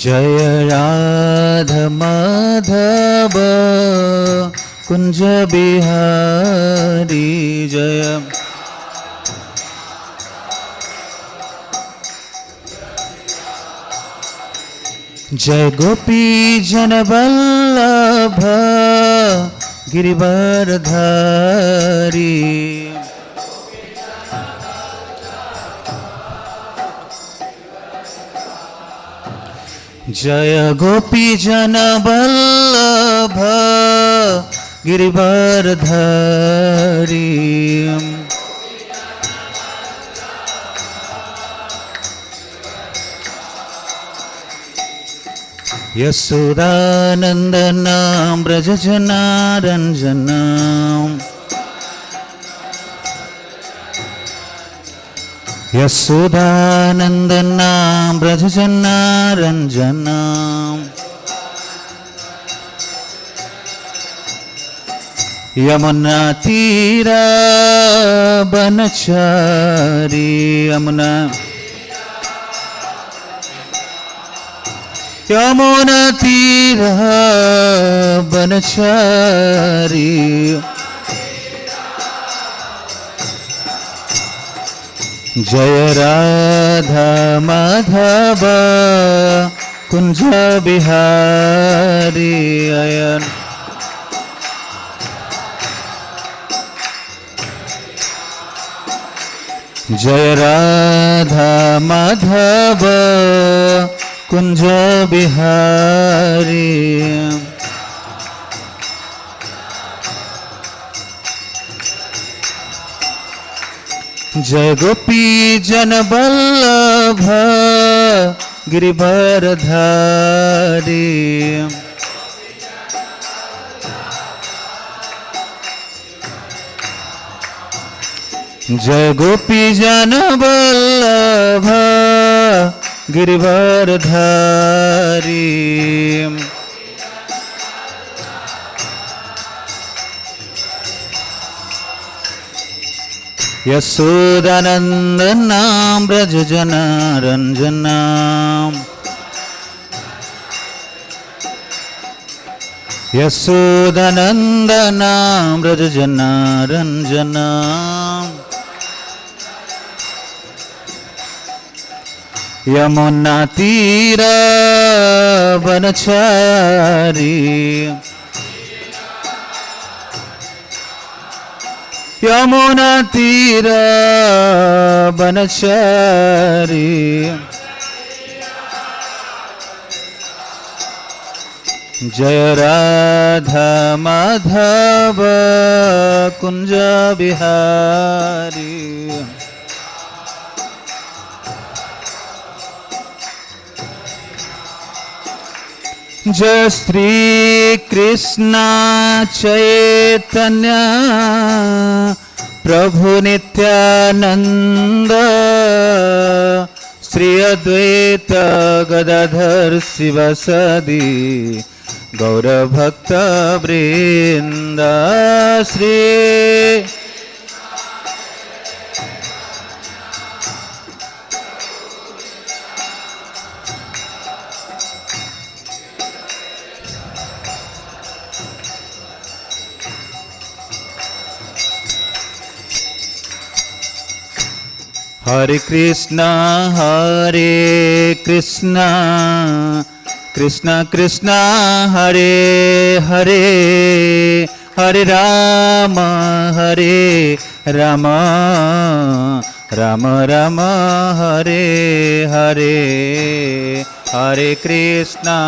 जय राधा माधव कुंज बिहारी जय। जय गोपी जन वल्लभ गिरिवरधारी। जय गोपी जन वल्लभ गिरिवरधारी। यशोदानंदना व्रजजनारंजना। यशोदानंदना व्रजजनारंजना। यमुना तीरा बनचारी। यमुना यमुना तीरा बनचारी। जय राधा माधव कुंज बिहारी अयन। जय राधा माधव कुंज बिहारी। जय गोपी जन वल्लभ गिरिवरधारी। जय गोपी जन वल्लभ गिरिवरधारी। यशोदानंदना व्रजजनारंजना। यशोदानंदना व्रजजनारंजना। यमुना तीरा बनचारी। यमुना तीरा बनचारी। जय राधा माधव कुंज बिहारी। जय श्री कृष्ण चैतन्य प्रभु नित्यानंद श्री अद्वैत गदाधर शिवासादि गौर भक्त वृंद। श्री हरे कृष्णा कृष्ण कृष्ण हरे हरे हरे राम राम राम हरे हरे। हरे कृष्णा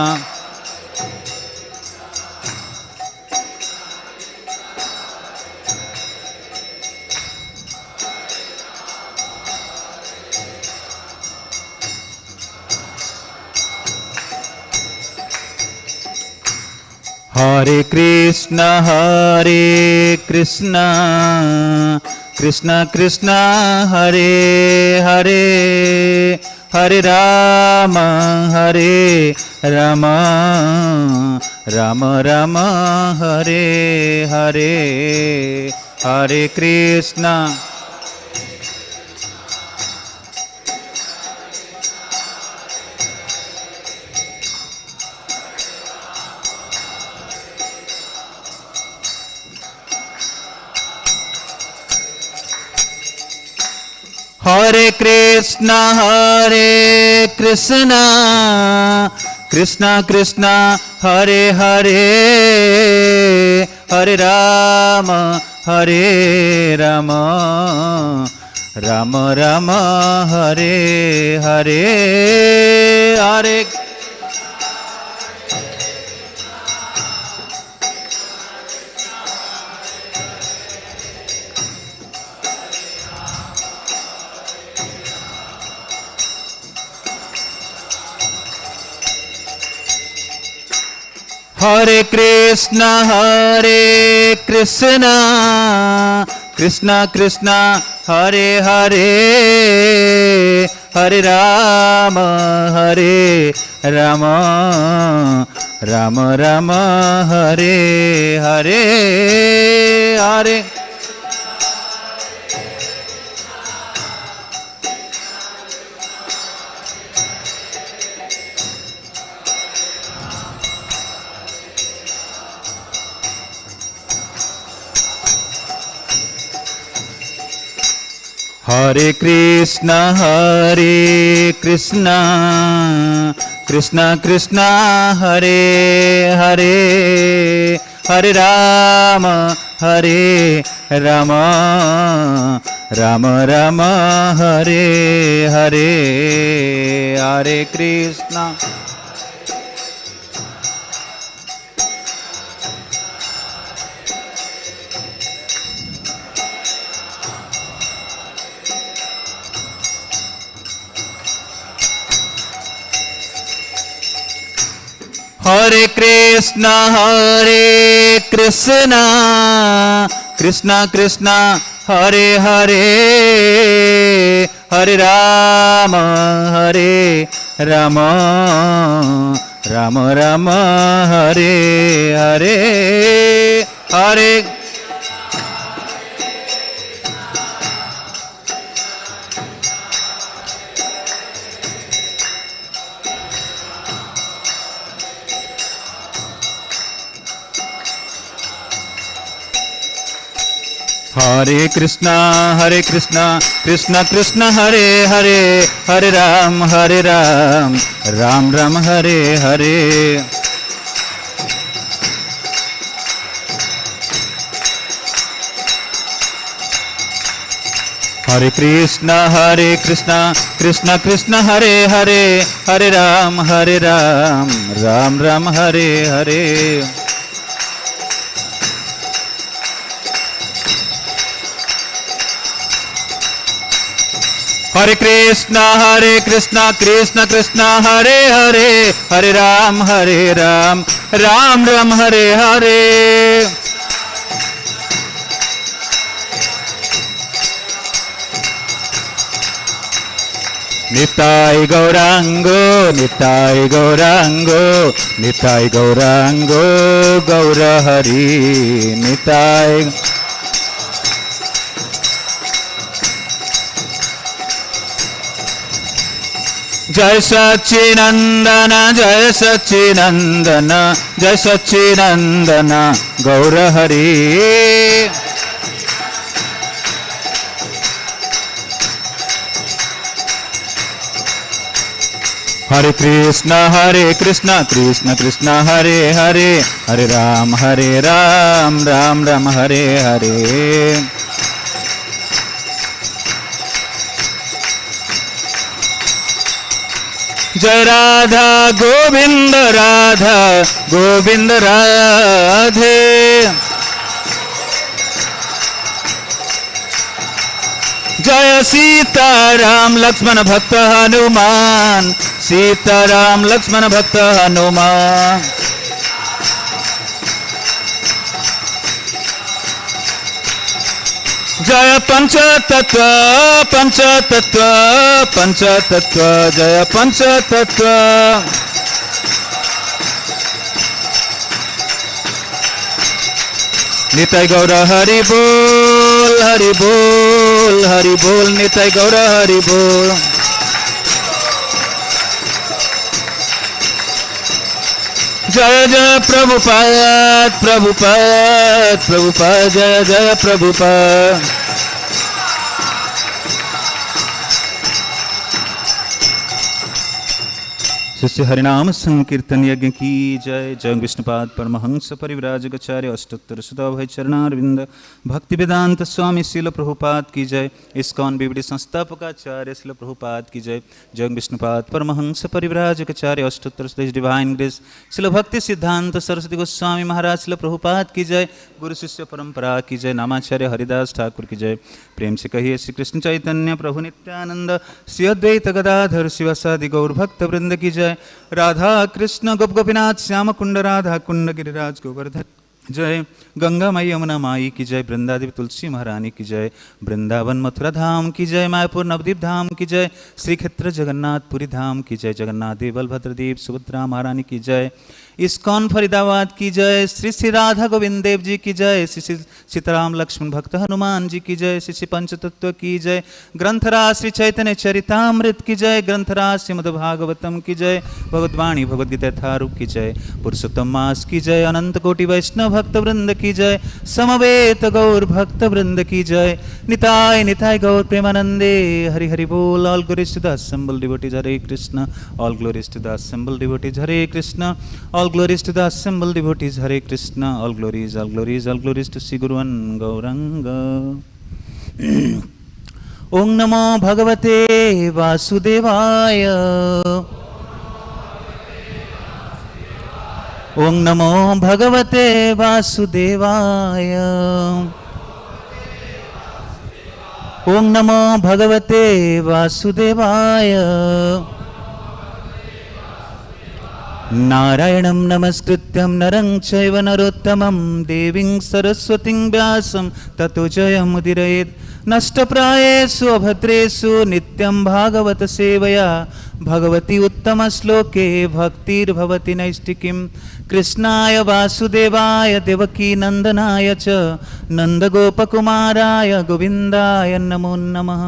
हरे कृष्ण कृष्ण कृष्ण हरे हरे हरे राम राम राम हरे हरे। हरे Krishna Hare Krishna Krishna Krishna Hare Hare Hare Rama Hare Rama Rama Rama Hare Hare Hare Hare Krishna Krishna Krishna Hare Hare Hare Rama Hare Rama Rama Rama Hare Hare Hare Hare Krishna Krishna Krishna Hare Hare Hare Rama Hare Rama Rama Rama Hare Hare Hare Krishna Hare Krishna Krishna Krishna Hare Hare Hare Rama Hare Rama Rama Rama Hare Hare Hare Hare Krishna Krishna Krishna Hare Hare Hare Ram Ram Ram Hare Hare Hare Krishna Krishna Krishna Hare Hare Hare Ram Ram Ram Hare Hare Hare Krishna Krishna Krishna Hare Hare Hare Ram Ram Ram Hare Hare Nitai Gaurango Gaura Hari Nitai Jai Satchinandana Gaura Hari Hare Krishna Krishna Hare Hare Hare Ram Ram Hare Hare Jai Radha Govinda Radhe Jaya Sita Ram Lakshmana Bhakta Hanuman Sita Ram Lakshmana Bhakta Hanuman Jaya Panchatattva Jaya Panchatattva Nitai Gaura Hari Bol Nitai Gaura Hari Bol Jaya Jaya Prabhupada Jaya Jaya Prabhupada शिष्य हरिनाम संकीर्तन यज्ञ की जय। जय विष्णुपाद परमहंस परिव्राजकाचार्य अष्टोत्तर सुधाभय चरणारविंद भक्ति वेदांत स्वामी शिल प्रभुपाद की जय। इस्कॉन बीबीडी संस्थापकाचार्य शिल प्रभुपाद की जय। जय विष्णुपाद परमहंस परिव्राजकाचार्य अष्टोत्तर सुधा डिवाइन ग्रेस शिल भक्ति सिद्धांत सरस्वती गोस्वामी महाराज शिल प्रभुपाद की जय। गुरु शिष्य परंपरा की जय। नामाचार्य हरिदास ठाकुर की जय। प्रेम से कहिए श्री कृष्ण चैतन्य प्रभु नित्यानंद श्री अद्वैत गदाधर शिवासादि गौर भक्त वृंद की जय। राधा कृष्ण गोप गोपीनाथ श्याम कुंड राधा कुंड गिरिराज गोवर्धन जय। गंगा माई यमुना माई की जय। वृंदादेवी तुलसी महारानी की जय। वृंदावन मथुरा धाम की जय। मायापुर नवदीप धाम की जय। श्री क्षेत्र जगन्नाथपुरी धाम की जय। जगन्नाथ देव बलभद्रदीप सुभद्रा महारानी की जय। इस्कॉन फरीदाबाद की जय। श्री श्री राधा गोविंद देव जी की जय। श्री श्री सीताराम लक्ष्मण भक्त हनुमान जी की जय। श्री श्री पंचतत्व की जय। ग्रंथराज श्री चैतन्य चरितामृत की जय। ग्रंथराज श्रीमद् भागवतम की जय। भगवद्वाणी भगवद्गीता यथारूप की जय। पुरुषोत्तम मास की जय। अनंत कोटि वैष्णव भक्त वृंद की जय। समवेत गौर भक्त वृंद की जय। निताय निताय गौर प्रेमानंदे हरि हरि बोल। All glories to the assembled devotees Hare Krishna. All glories to the assembled devotees Hare Krishna. All glories to the assembled devotees Hare Krishna. All glories to Sri Guru and Gauranga. Om Namo Bhagavate Vasudevaya. Om Namo Bhagavate Vasudevaya. Om Namo Bhagavate Vasudevaya. नारायणं नमस्कृत्यं नरं चैव नरोत्तमं देवीं सरस्वतीं व्यासं ततो जयमुदीरयेत्। नष्टप्रायेषु अभद्रेषु नित्यं भागवत सेवया भगवती उत्तमश्लोके भक्तिर्भवति नैष्टिकीं। कृष्णाय वासुदेवाय देवकी नंदनाय च नंदगोपकुमाराय गोविंदाय नमो नमः।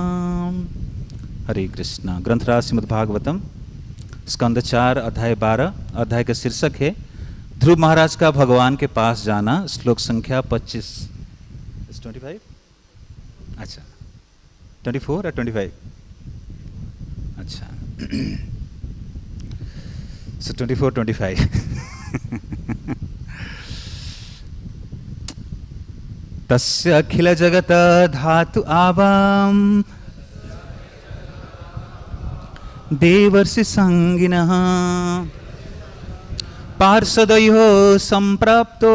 हरे कृष्णा। ग्रंथराज श्रीमद् भागवतम स्कंद 4 अध्याय 12। अध्याय का शीर्षक है ध्रुव महाराज का भगवान के पास जाना। श्लोक संख्या 25। 25? अच्छा 24 या 25? अच्छा so 24 25 तस्य अखिल जगत धातु आवाम देवर्षि संगिनः पार्षदयो संप्राप्तो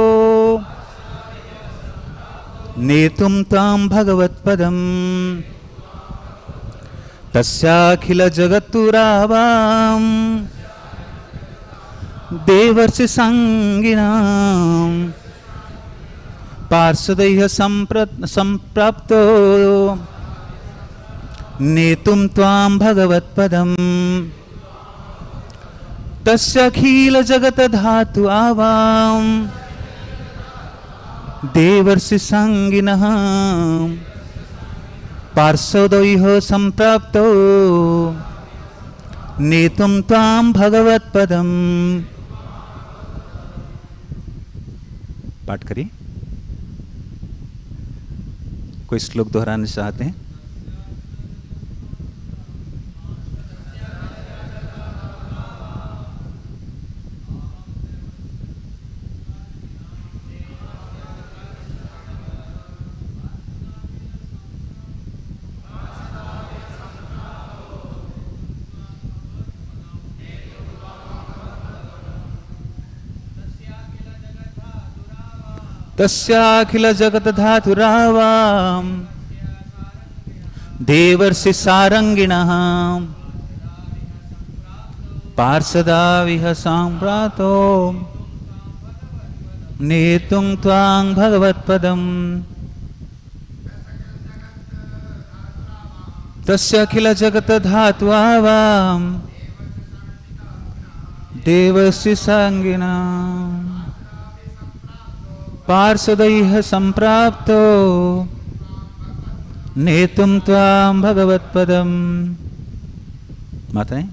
नेतुं तां भगवत्पदम्। तस्याखिल जगत्तुरावां देवर्षि संगिनां पार्षदयो संप्राप्तो नेतुं त्वां भगवत्पदम्। तस्याखिल जगत धातु आवां देवर्षि संगिनः पार्षदैः संप्राप्तो नेतुं त्वां भगवत्पदम्। पाठ करिए। कोई श्लोक दोहराना चाहते हैं? तस्याखिल जगत धातुरावां देवर्षि सारंगिणः पार्षदाविह सम्प्रातो नेतुं त्वां भगवत्पदम्। तस्याखिल जगत धातुरावां देवर्षि सारंगिणः पार्षदैः संप्राप्तो नेतुं त्वां भगवत्पदम्। माताएं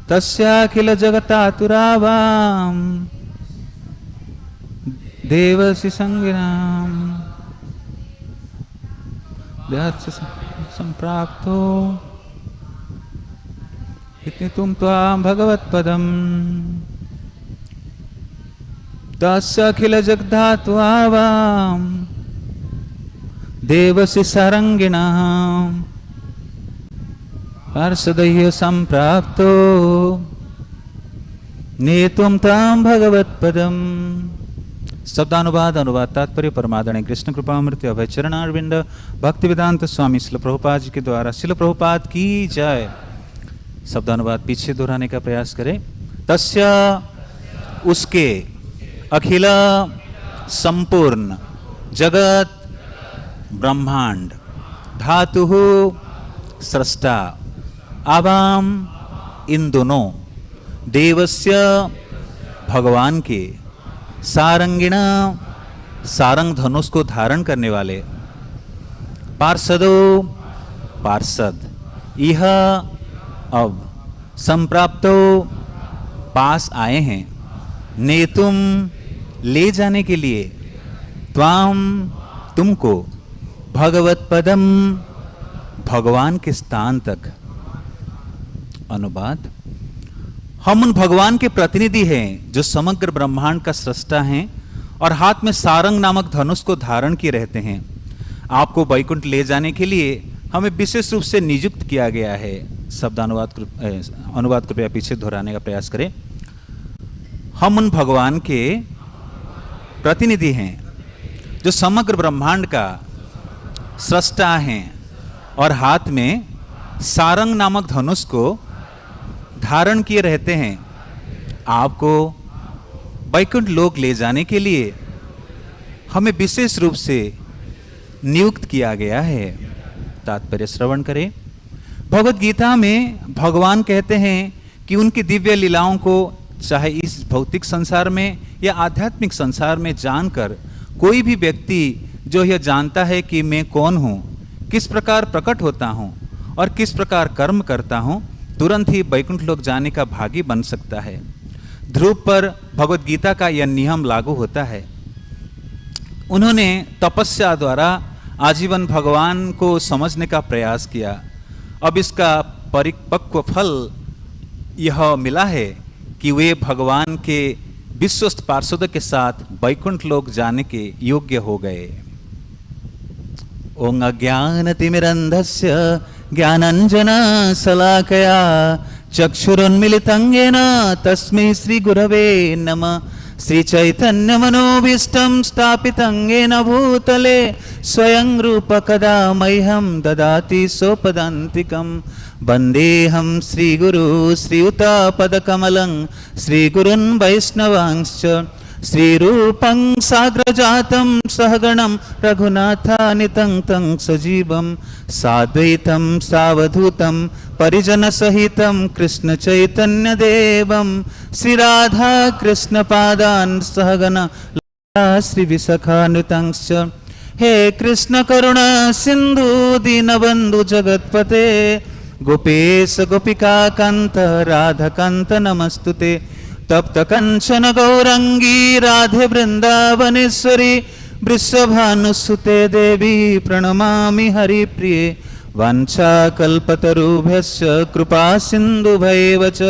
तस्याखिल जगतातुरावां देवस्य संगिनां संप्राप्तो इति तुम त्वां भगवत्पदम् तस्य अखिल जगद्धातु आवां देवस्य सारंगिणः पार्षदह्य संप्राप्तो नेतुम तां भगवत्पदम्। शब्दानुवाद अनुवाद तात्पर्य परमादरणीय कृष्ण कृपामृति अभय चरणारविंद भक्ति वेदांत स्वामी शिल प्रभुपाद जी के द्वारा शिल प्रभुपाद की जय। शब्दानुवाद पीछे दोहराने का प्रयास करें। तस्य उसके अखिल संपूर्ण जगत ब्रह्मांड धातु सृष्टा आवाम इन दोनों देवस्य भगवान के सारंगिण सारंग धनुष को धारण करने वाले पार्षदो पार्षद यह अब संप्राप्तो पास आए हैं नेतुम ले जाने के लिए त्वाम तुमको भगवत पदम भगवान के स्थान तक। अनुवाद हम उन भगवान के प्रतिनिधि हैं जो समग्र ब्रह्मांड का सृष्टा हैं और हाथ में सारंग नामक धनुष को धारण किए रहते हैं। आपको वैकुंठ ले जाने के लिए हमें विशेष रूप से नियुक्त किया गया है। अनुवाद कृपया पीछे दोहराने का प्रयास करें। हम उन भगवान के प्रतिनिधि हैं जो समग्र ब्रह्मांड का सृष्टा हैं और हाथ में सारंग नामक धनुष को धारण किए रहते हैं। आपको वैकुंठ लोक ले जाने के लिए हमें विशेष रूप से नियुक्त किया गया है। तात्पर्य श्रवण करें। भगवत गीता में भगवान कहते हैं कि उनकी दिव्य लीलाओं को चाहे इस भौतिक संसार में या आध्यात्मिक संसार में जानकर कोई भी व्यक्ति जो यह जानता है कि मैं कौन हूँ, किस प्रकार प्रकट होता हूँ और किस प्रकार कर्म करता हूँ, तुरंत ही वैकुंठ लोक जाने का भागी बन सकता है। ध्रुव पर भगवत गीता का यह नियम लागू होता है। उन्होंने तपस्या द्वारा आजीवन भगवान को समझने का प्रयास किया। अब इसका परिपक्व फल यह मिला है कि वे भगवान के विश्वस्त पार्षदों के साथ वैकुंठ लोक जाने के योग्य हो गए। ओं अज्ञानतिमिरन्धस्य ज्ञानाञ्जन शलाकया चक्षुरुन्मिलितं येन तस्मै श्रीगुरवे नमः। श्रीचैतन्यमनोभीष्टं स्थापितं येन भूतले स्वयं रूप कदा मह्यं ददाति सोपदान्तिकं। वन्देऽहं श्रीगुरु श्रीयुतपदकमलं श्रीगुरुन् वैष्णवांश्च श्रीरूपं साग्रजातं सहगणं रघुनाथानितं तं सजीवं साद्वैतं सावधूतं परिजनसहितं कृष्णचैतन्यदेवं श्रीराधा कृष्णपादान् सहगण श्रीविशाखान्वितांश्च। हे कृष्ण करुणा सिन्धु दीनबन्धु जगत्पते गोपेश गोपिकान्त राधाकान्त नमस्तुते। तप्त कंचन गौरंगी राधे वृंदावनेश्वरी वृषभानुसुते देवी प्रणमामि हरिप्रिये। वाञ्छाकल्पतरुभ्यश्च कृपा सिन्धुभैव च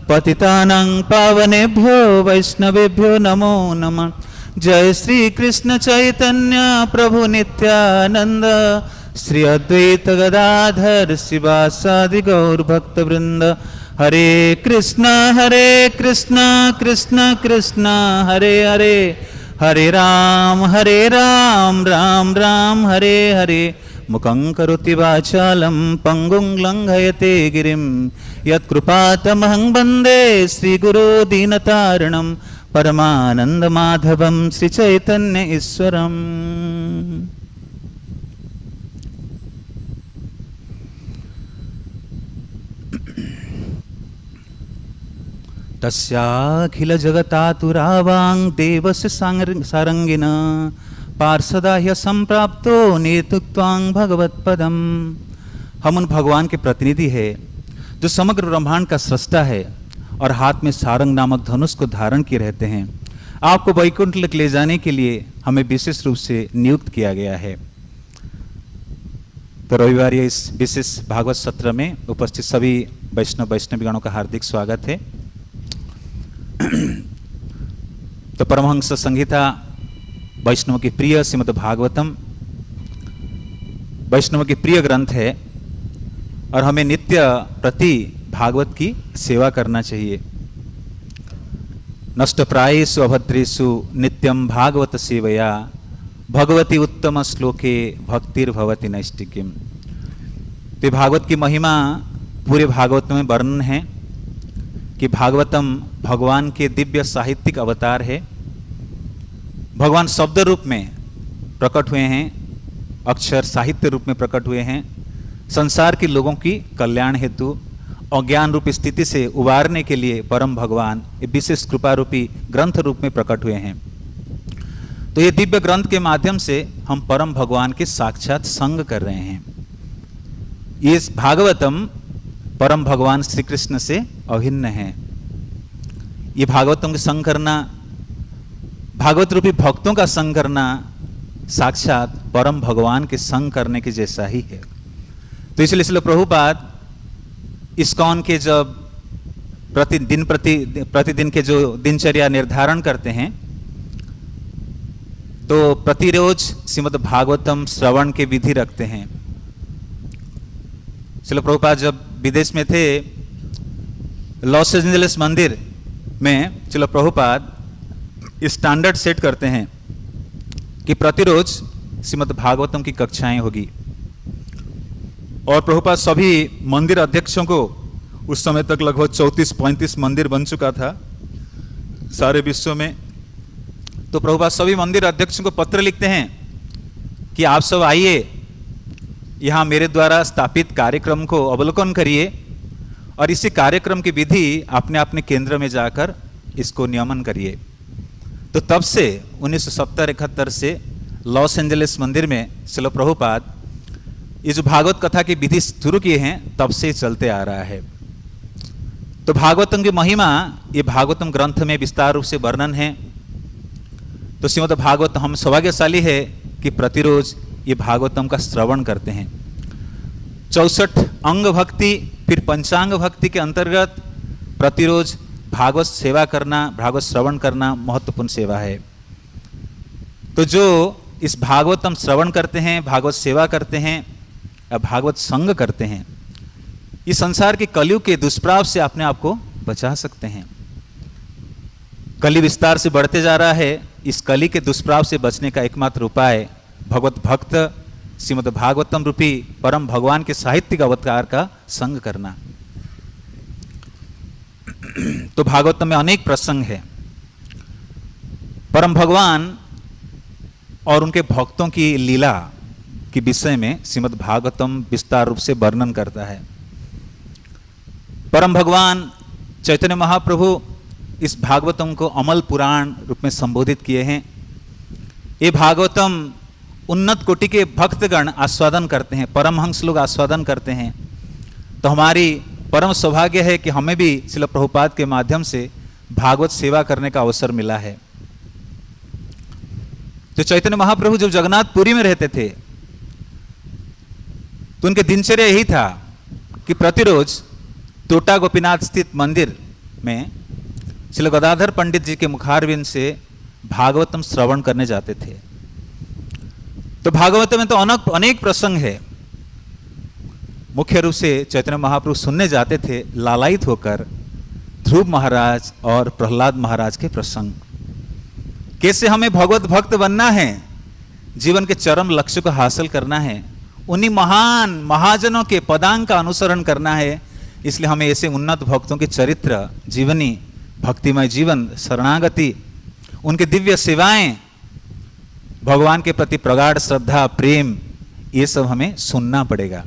पतितानां पावनेभ्यो वैष्णवेभ्यो नमो नमः। जय श्री कृष्ण चैतन्य प्रभु नित्यानंद श्री अद्वैत गदाधर शिवासादि गौर भक्तवृंद। हरे कृष्णा कृष्ण कृष्ण हरे हरे हरे राम राम राम हरे हरे। मुखं करोति वाचालं पंगुं लंघयते गिरिं यत्कृपातमहं वन्दे श्रीगुरो दीनतारिणं परमानन्दमाधवं श्रीचैतन्य ईश्वरम्। तस्याखिल जगतातुरावां देवस्य सारंगिण पार्षदा ह्य संप्राप्तो नेतुत्वां भगवत्पदम्। हम उन भगवान के प्रतिनिधि है जो समग्र ब्रह्मांड का सृष्टा है और हाथ में सारंग नामक धनुष को धारण किए रहते हैं। आपको वैकुंठ ले जाने के लिए हमें विशेष रूप से नियुक्त किया गया है। तो रविवार इस विशेष भागवत सत्र में उपस्थित सभी वैष्णवीगणों का हार्दिक स्वागत है। तो परमहंस संहिता वैष्णव की प्रिय श्रीमद् भागवतम वैष्णव की प्रिय ग्रंथ है और हमें नित्य प्रति भागवत की सेवा करना चाहिए। नष्टप्रायेषु अभद्रेषु नित्यं भागवत सेवया भगवती उत्तम श्लोके भक्तिर्भवति नैष्टिकीम। तो भागवत की महिमा पूरे भागवत में वर्णन है कि भागवतम भगवान के दिव्य साहित्यिक अवतार है। भगवान शब्द रूप में प्रकट हुए हैं, अक्षर साहित्य रूप में प्रकट हुए हैं, संसार के लोगों की कल्याण हेतु अज्ञान रूप स्थिति से उबारने के लिए परम भगवान एक विशेष कृपा रूपी ग्रंथ रूप में प्रकट हुए हैं। तो ये दिव्य ग्रंथ के माध्यम से हम परम भगवान के साक्षात संग कर रहे हैं। ये भागवतम परम भगवान श्री कृष्ण से अभिन्न है। ये भागवतम के संग करना, भागवत रूपी भक्तों का संग करना साक्षात परम भगवान के संग करने के जैसा ही है। तो इसलिए श्रील प्रभुपाद इस्कॉन के जब प्रतिदिन के जो दिनचर्या निर्धारण करते हैं तो प्रतिरोज श्रीमद् भागवतम श्रवण के विधि रखते हैं। श्रील प्रभुपाद जब विदेश में थे, लॉस एंजलिस मंदिर में श्रील प्रभुपाद स्टैंडर्ड सेट करते हैं कि प्रतिरोज श्रीमद् भागवतम की कक्षाएं होगी और प्रभुपाद सभी मंदिर अध्यक्षों को, उस समय तक लगभग 34-35 मंदिर बन चुका था सारे विश्व में, तो प्रभुपाद सभी मंदिर अध्यक्षों को पत्र लिखते हैं कि आप सब आइए, यहाँ मेरे द्वारा स्थापित कार्यक्रम को अवलोकन करिए और इसी कार्यक्रम की विधि अपने अपने केंद्र में जाकर इसको नियमन करिए। तो तब से 1970-71 से लॉस एंजलिस मंदिर में श्रील प्रभुपाद ये जो भागवत कथा की विधि शुरू किए हैं तब से चलते आ रहा है। तो भागवतम की महिमा ये भागवतम ग्रंथ में विस्तार रूप से वर्णन है। तो श्रीमद् भागवत हम सौभाग्यशाली है कि प्रतिरोज ये भागवतम का श्रवण करते हैं। 64 अंग भक्ति फिर पंचांग भक्ति के अंतर्गत प्रतिरोज भागवत सेवा करना, भागवत श्रवण करना महत्वपूर्ण सेवा है। तो जो इस भागवतम श्रवण करते हैं, भागवत सेवा करते हैं या भागवत संग करते हैं, इस संसार के कलयुग के दुष्प्रभाव से अपने आप को बचा सकते हैं। कली विस्तार से बढ़ते जा रहा है, इस कली के दुष्प्रभाव से बचने का एकमात्र उपाय भगवत भक्त श्रीमद् भागवतम रूपी परम भगवान के साहित्यिक अवतार का संग करना। तो भागवतम में अनेक प्रसंग है। परम भगवान और उनके भक्तों की लीला के विषय में श्रीमद् भागवतम विस्तार रूप से वर्णन करता है। परम भगवान चैतन्य महाप्रभु इस भागवतम को अमल पुराण रूप में संबोधित किए हैं। ये भागवतम उन्नत कोटि के भक्तगण आस्वादन करते हैं, परमहंस लोग आस्वादन करते हैं। तो हमारी परम सौभाग्य है कि हमें भी श्रील प्रभुपाद के माध्यम से भागवत सेवा करने का अवसर मिला है। तो चैतन्य महाप्रभु जब जगन्नाथपुरी में रहते थे तो उनके दिनचर्या यही था कि प्रतिरोज टोटा गोपीनाथ स्थित मंदिर में श्रील गदाधर पंडित जी के मुखारविंद से भागवतम श्रवण करने जाते थे। तो भागवत में तो अनेक प्रसंग है। मुख्य रूप से चैतन्य महाप्रभु सुनने जाते थे लालायित होकर ध्रुव महाराज और प्रहलाद महाराज के प्रसंग। कैसे हमें भगवत भक्त बनना है, जीवन के चरम लक्ष्य को हासिल करना है, उन्हीं महान महाजनों के पदांग का अनुसरण करना है। इसलिए हमें ऐसे उन्नत भक्तों के चरित्र, जीवनी, भक्तिमय जीवन, शरणागति, उनके दिव्य सेवाएं, भगवान के प्रति प्रगाढ़ श्रद्धा, प्रेम, ये सब हमें सुनना पड़ेगा।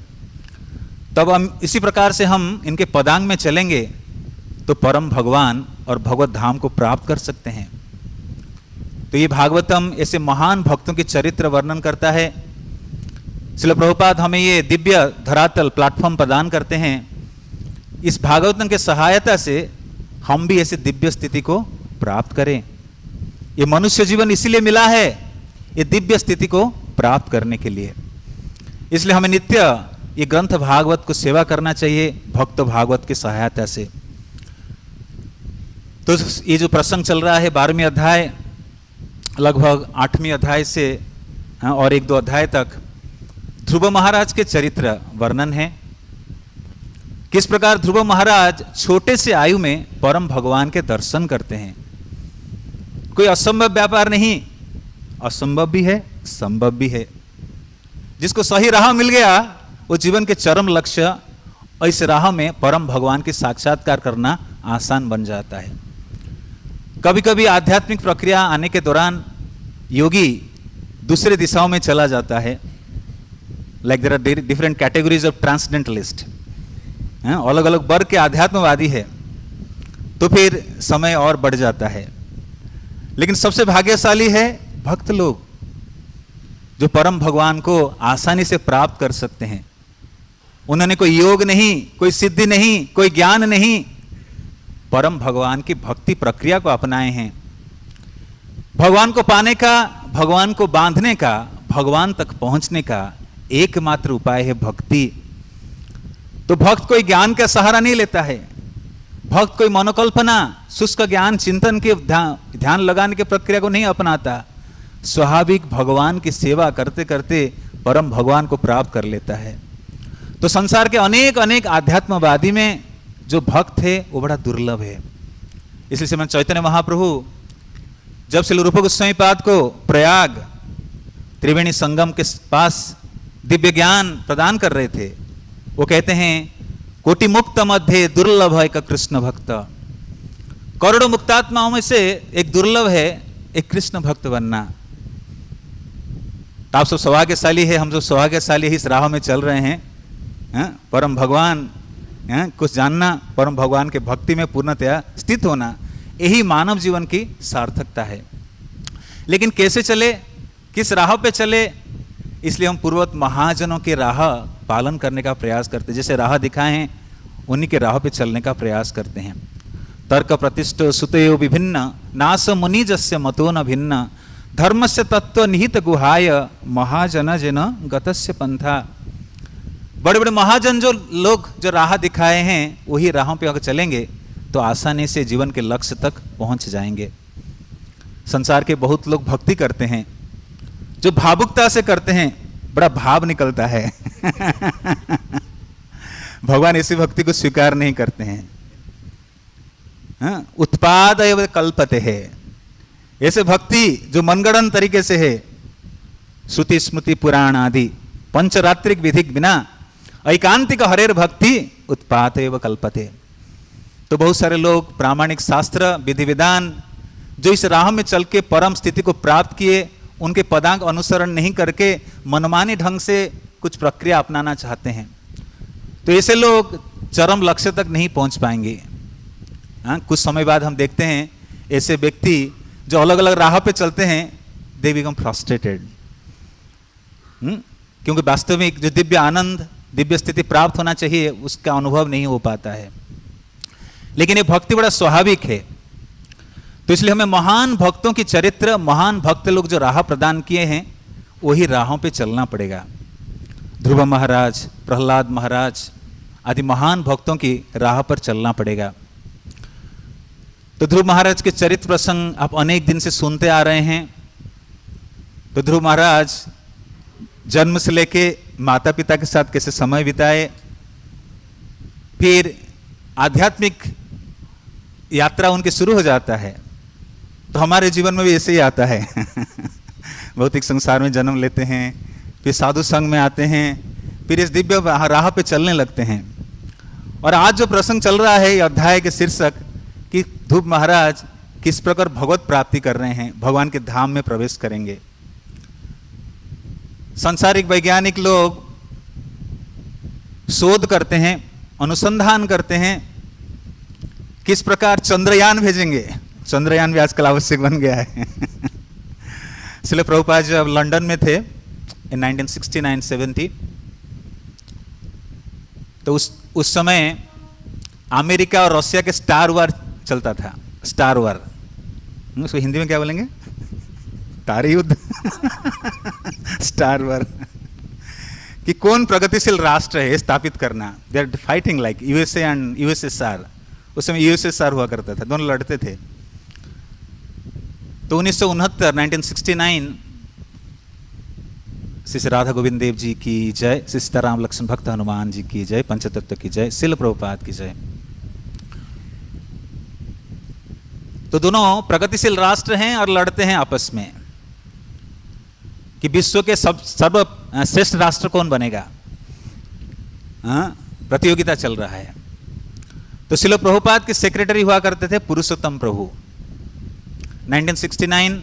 तब हम इसी प्रकार से हम इनके पदांग में चलेंगे तो परम भगवान और भगवत धाम को प्राप्त कर सकते हैं। तो ये भागवतम ऐसे महान भक्तों के चरित्र वर्णन करता है। श्रील प्रभुपाद हमें ये दिव्य धरातल प्लेटफॉर्म प्रदान करते हैं। इस भागवतम के सहायता से हम भी ऐसे दिव्य स्थिति को प्राप्त करें। ये मनुष्य जीवन इसीलिए मिला है, ये दिव्य स्थिति को प्राप्त करने के लिए। इसलिए हमें नित्य ये ग्रंथ भागवत को सेवा करना चाहिए भक्त भागवत की सहायता से। तो ये जो प्रसंग चल रहा है 12वें अध्याय लगभग 8वें अध्याय से और 1-2 अध्याय तक ध्रुव महाराज के चरित्र वर्णन है। किस प्रकार ध्रुव महाराज छोटे से आयु में परम भगवान के दर्शन करते हैं। कोई असंभव व्यापार नहीं, असंभव भी है संभव भी है। जिसको सही राह मिल गया वो जीवन के चरम लक्ष्य और इस राह में परम भगवान की साक्षात्कार करना आसान बन जाता है। कभी कभी आध्यात्मिक प्रक्रिया आने के दौरान योगी दूसरे दिशाओं में चला जाता है। Like there are different categories of transcendentalist, अलग अलग वर्ग के आध्यात्मवादी है, तो फिर समय और बढ़ जाता है। लेकिन सबसे भाग्यशाली है भक्त लोग जो परम भगवान को आसानी से प्राप्त कर सकते हैं। उन्होंने कोई योग नहीं, कोई सिद्धि नहीं, कोई ज्ञान नहीं, परम भगवान की भक्ति प्रक्रिया को अपनाए हैं। भगवान को पाने का, भगवान को बांधने का, भगवान तक पहुंचने का एकमात्र उपाय है भक्ति। तो भक्त कोई ज्ञान का सहारा नहीं लेता है, भक्त कोई मनोकल्पना, शुष्क ज्ञान चिंतन के ध्यान लगाने की प्रक्रिया को नहीं अपनाता। स्वाभाविक भगवान की सेवा करते करते परम भगवान को प्राप्त कर लेता है। तो संसार के अनेक अनेक आध्यात्मवादी में जो भक्त है वो बड़ा दुर्लभ है। इसलिए श्रीमद् चैतन्य महाप्रभु जब श्री रूप गोस्वामी पाद को प्रयाग त्रिवेणी संगम के पास दिव्य ज्ञान प्रदान कर रहे थे, वो कहते हैं कोटि मुक्त मध्य दुर्लभ एक कृष्ण भक्त। करोड़ों मुक्तात्माओं में से एक दुर्लभ है एक कृष्ण भक्त बनना। आप सब सौभाग्यशाली है, हम सब सौभाग्यशाली इस राह में चल रहे हैं। परम भगवान कुछ जानना, परम भगवान के भक्ति में पूर्णतया स्थित होना, यही मानव जीवन की सार्थकता है। लेकिन कैसे चले, किस राह पे चले, इसलिए हम पूर्ववत महाजनों के राह पालन करने का प्रयास करते हैं। जैसे राह दिखाए हैं उन्हीं के राह पे चलने का प्रयास करते हैं। तर्क प्रतिष्ठ सुतयो विभिन्न नास मुनि जस्य मतो न भिन्न धर्मस्य तत्व निहित गुहाय महाजन जन गतस्य पंथा। बड़े बड़े महाजन जो लोग जो राह दिखाए हैं वही राहों पे अगर चलेंगे तो आसानी से जीवन के लक्ष्य तक पहुंच जाएंगे। संसार के बहुत लोग भक्ति करते हैं, जो भावुकता से करते हैं, बड़ा भाव निकलता है भगवान ऐसी भक्ति को स्वीकार नहीं करते हैं। उत्पाद एवं कल्पते है, ऐसे भक्ति जो मनगढ़ंत तरीके से है, श्रुति स्मृति पुराण आदि पंचरात्रिक विधिक बिना ऐकांतिक हरेर भक्ति उत्पाद एवं कल्पते। तो बहुत सारे लोग प्रामाणिक शास्त्र विधि विधान जो इस राह में चल के परम स्थिति को प्राप्त किए, उनके पदांक अनुसरण नहीं करके मनमानी ढंग से कुछ प्रक्रिया अपनाना चाहते हैं, तो ऐसे लोग चरम लक्ष्य तक नहीं पहुंच पाएंगे। कुछ समय बाद हम देखते हैं ऐसे व्यक्ति जो अलग अलग राह पे चलते हैं, दे बिकम फ्रस्ट्रेटेड, क्योंकि वास्तविक जो दिव्य आनंद, दिव्य स्थिति प्राप्त होना चाहिए उसका अनुभव नहीं हो पाता है। लेकिन ये भक्ति बड़ा स्वाभाविक है। तो इसलिए हमें महान भक्तों की चरित्र, महान भक्त लोग जो राह प्रदान किए हैं वही राहों पे चलना पड़ेगा। ध्रुव महाराज, प्रहलाद महाराज आदि महान भक्तों की राह पर चलना पड़ेगा। तो ध्रुव महाराज के चरित्र प्रसंग आप अनेक दिन से सुनते आ रहे हैं। तो ध्रुव महाराज जन्म से लेके माता पिता के साथ कैसे समय बिताए, फिर आध्यात्मिक यात्रा उनकी शुरू हो जाता है। तो हमारे जीवन में भी ऐसे ही आता है भौतिक संसार में जन्म लेते हैं, फिर साधु संघ में आते हैं, फिर इस दिव्य राह पे चलने लगते हैं। और आज जो प्रसंग चल रहा है, ये अध्याय के शीर्षक कि ध्रुव महाराज किस प्रकार भगवत प्राप्ति कर रहे हैं, भगवान के धाम में प्रवेश करेंगे। सांसारिक वैज्ञानिक लोग शोध करते हैं, अनुसंधान करते हैं किस प्रकार चंद्रयान भेजेंगे। चंद्रयान भी आजकल आवश्यक बन गया है इसलिए प्रभुपाद जब लंदन में थे इन 1969-70, तो उस समय अमेरिका और रशिया के स्टार वार चलता था। स्टार वार उसको हिंदी में क्या बोलेंगे, तारे युद्ध स्टार वार। कि कौन प्रगतिशील राष्ट्र है स्थापित करना। They are fighting like USA and USSR. उस समय यूएसएसआर हुआ करता था, दोनों लड़ते थे। तो 1969 1969 श्री राधा गोविंद देव जी की जय, श्री सीताराम लक्ष्मण भक्त हनुमान जी की जय, पंचतत्व की जय, शिल प्रभुपाद की जय। तो दोनों प्रगतिशील राष्ट्र हैं और लड़ते हैं आपस में कि विश्व के सर्व श्रेष्ठ राष्ट्र कौन बनेगा। प्रतियोगिता चल रहा है। तो शिल प्रभुपाद के सेक्रेटरी हुआ करते थे पुरुषोत्तम प्रभु। 1969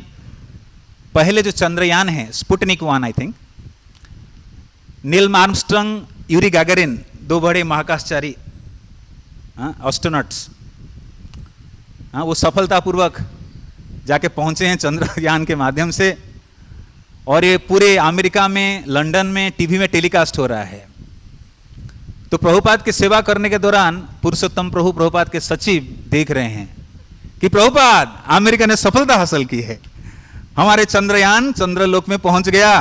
पहले जो चंद्रयान है Sputnik 1 I think, Neil Armstrong, Yuri Gagarin, दो बड़े महाकाशचारी एस्ट्रोनॉट्स, वो सफलतापूर्वक जाके पहुंचे हैं चंद्रयान के माध्यम से। और ये पूरे अमेरिका में, लंदन में टीवी में टेलीकास्ट हो रहा है। तो प्रभुपाद की सेवा करने के दौरान पुरुषोत्तम प्रभु, प्रभुपाद के सचिव, देख रहे हैं कि प्रभुपाद, अमेरिका ने सफलता हासिल की है, हमारे चंद्रयान चंद्रलोक में पहुंच गया।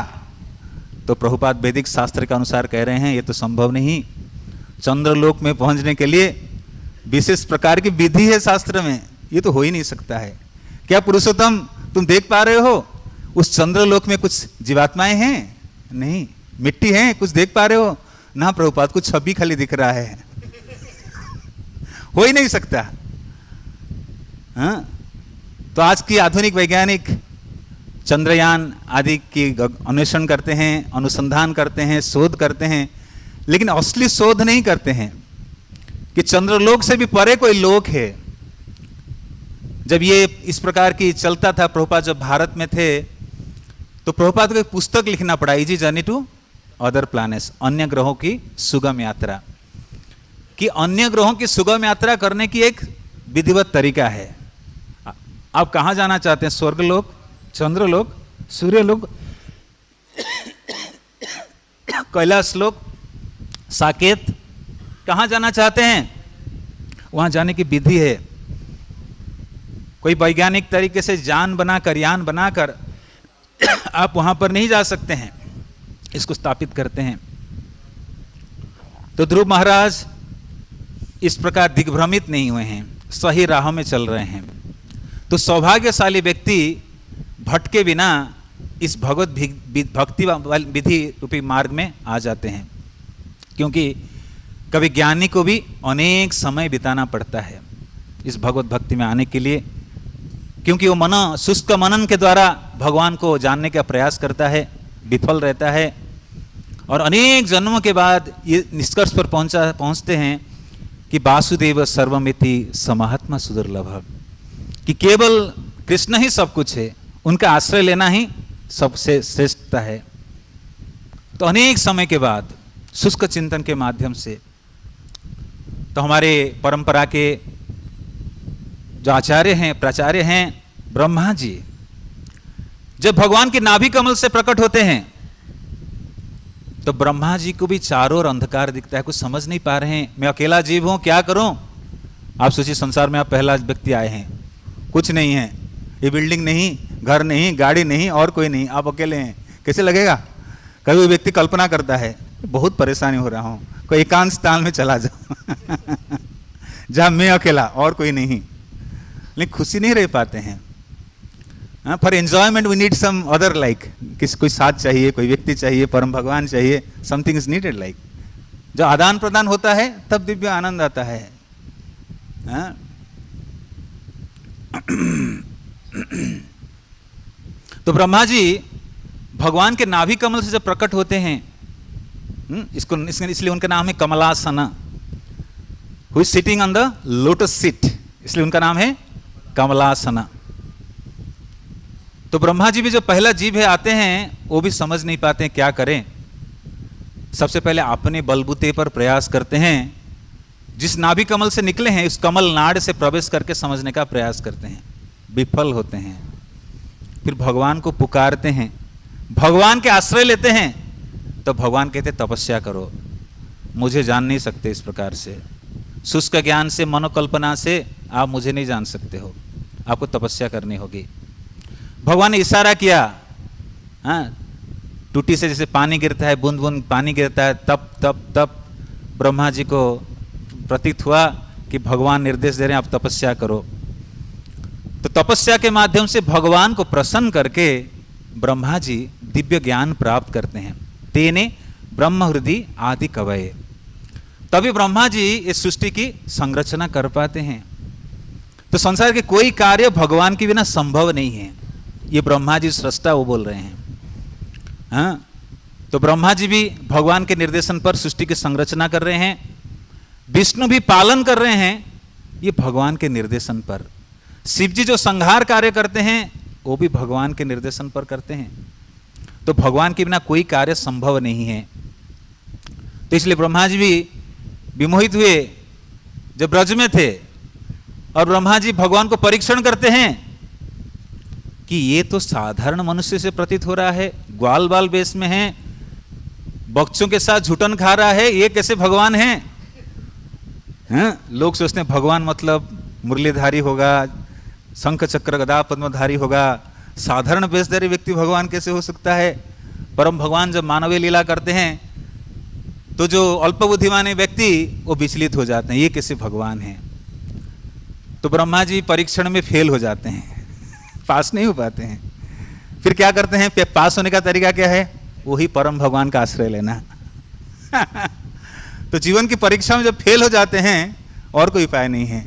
तो प्रभुपाद वैदिक शास्त्र के अनुसार कह रहे हैं ये तो संभव नहीं, चंद्रलोक में पहुंचने के लिए विशेष प्रकार की विधि है शास्त्र में, ये तो हो ही नहीं सकता है। क्या पुरुषोत्तम तुम देख पा रहे हो उस चंद्रलोक में कुछ जीवात्माएं हैं? नहीं। मिट्टी है, कुछ देख पा रहे हो? ना प्रभुपाद, कुछ छवि खाली दिख रहा है। हो ही नहीं सकता। तो आज की आधुनिक वैज्ञानिक चंद्रयान आदि की अन्वेषण करते हैं, अनुसंधान करते हैं, शोध करते हैं, लेकिन असली शोध नहीं करते हैं कि चंद्रलोक से भी परे कोई लोक है। जब ये इस प्रकार की चलता था, प्रभुपाद जब भारत में थे, तो प्रभुपाद को एक पुस्तक लिखना पड़ा, easy journey to other planets, अन्य ग्रहों की सुगम यात्रा। कि अन्य ग्रहों की सुगम यात्रा करने की एक विधिवत तरीका है। आप कहाँ जाना चाहते हैं? स्वर्गलोक, चंद्रलोक, सूर्यलोक, कैलाश लोक, साकेत, कहाँ जाना चाहते हैं? वहाँ जाने की विधि है। कोई वैज्ञानिक तरीके से यान बनाकर आप वहाँ पर नहीं जा सकते हैं। इसको स्थापित करते हैं। तो ध्रुव महाराज इस प्रकार दिग्भ्रमित नहीं हुए हैं, सही राह में चल रहे हैं। तो सौभाग्यशाली व्यक्ति भटके बिना इस भगवत भक्ति विधि रूपी मार्ग में आ जाते हैं। क्योंकि कभी ज्ञानी को भी अनेक समय बिताना पड़ता है इस भगवत भक्ति में आने के लिए, क्योंकि वो शुष्क मनन के द्वारा भगवान को जानने का प्रयास करता है, विफल रहता है, और अनेक जन्मों के बाद ये निष्कर्ष पर पहुंचते हैं कि वासुदेव सर्वमिति समात्मा सुदुर्लभ, कि केवल कृष्ण ही सब कुछ है, उनका आश्रय लेना ही सबसे श्रेष्ठता है। तो अनेक समय के बाद शुष्क चिंतन के माध्यम से, तो हमारे परंपरा के जो आचार्य हैं, प्राचार्य हैं ब्रह्मा जी, जब भगवान के नाभि कमल से प्रकट होते हैं तो ब्रह्मा जी को भी चारों ओर अंधकार दिखता है, कुछ समझ नहीं पा रहे हैं, मैं अकेला जीव हूं, क्या करूं। आप सोचिए, संसार में आप पहला व्यक्ति आए हैं, कुछ नहीं है, ये बिल्डिंग नहीं, घर नहीं, गाड़ी नहीं, और कोई नहीं, आप अकेले हैं, कैसे लगेगा। कभी वो व्यक्ति कल्पना करता है बहुत परेशानी हो रहा हूं, कोई एकांत स्थान में चला जाओ जहां मैं अकेला और कोई नहीं, लेकिन खुशी नहीं रह पाते हैं। For enjoyment we need some other, like कोई साथ चाहिए, कोई व्यक्ति चाहिए, परम भगवान चाहिए, समथिंग इज नीडेड। लाइक जब आदान प्रदान होता है तब दिव्य आनंद आता है। तो ब्रह्मा जी भगवान के नाभि कमल से जब प्रकट होते हैं, इसलिए उनका नाम है Kamalasana, who is sitting on the lotus seat, इसलिए उनका नाम है कमलासना। तो ब्रह्मा जी भी जो पहला जीव है आते हैं, वो भी समझ नहीं पाते हैं क्या करें। सबसे पहले अपने बलबूते पर प्रयास करते हैं, जिस नाभि कमल से निकले हैं उस कमल नाड़ से प्रवेश करके समझने का प्रयास करते हैं, विफल होते हैं। फिर भगवान को पुकारते हैं, भगवान के आश्रय लेते हैं, तो भगवान कहते तपस्या करो, मुझे जान नहीं सकते इस प्रकार से, शुष्क ज्ञान से, मनोकल्पना से आप मुझे नहीं जान सकते हो, आपको तपस्या करनी होगी। भगवान ने इशारा किया, हाँ, टूटी से जैसे पानी गिरता है, बूंद बूंद पानी गिरता है, तब तब तब ब्रह्मा जी को प्रतीत हुआ कि भगवान निर्देश दे रहे हैं आप तपस्या करो। तो तपस्या के माध्यम से भगवान को प्रसन्न करके ब्रह्मा जी दिव्य ज्ञान प्राप्त करते हैं। तेने ब्रह्म हृदय आदि कवये, तभी ब्रह्मा जी इस सृष्टि की संरचना कर पाते हैं। तो संसार के कोई कार्य भगवान के बिना संभव नहीं है, ये ब्रह्मा जी सृष्टा वो बोल रहे हैं। हाँ, तो ब्रह्मा जी भी भगवान के निर्देशन पर सृष्टि की संरचना कर रहे हैं, विष्णु भी पालन कर रहे हैं ये भगवान के निर्देशन पर। शिव जी जो संहार कार्य करते हैं वो भी भगवान के निर्देशन पर करते हैं। तो भगवान के बिना कोई कार्य संभव नहीं है। तो इसलिए ब्रह्मा जी भी विमोहित हुए जब ब्रज में थे, और ब्रह्मा जी भगवान को परीक्षण करते हैं कि ये तो साधारण मनुष्य से प्रतीत हो रहा है, ग्वाल बाल वेश में है, बच्चों के साथ झूठन खा रहा है, ये कैसे भगवान है? हैं? लोग सोचते हैं भगवान मतलब मुरलीधारी होगा, शंख चक्र गदा पद्मधारी होगा, साधारण वेशधारी व्यक्ति भगवान कैसे हो सकता है? परम भगवान जब मानवीय लीला करते हैं तो जो अल्प बुद्धिमान व्यक्ति वो विचलित हो जाते हैं, ये कैसे भगवान है? तो ब्रह्मा जी परीक्षण में फेल हो जाते हैं, पास नहीं हो पाते हैं। फिर क्या करते हैं? पास होने का तरीका क्या है? वही परम भगवान का आश्रय लेना। तो जीवन की परीक्षा में जब फेल हो जाते हैं और कोई उपाय नहीं है।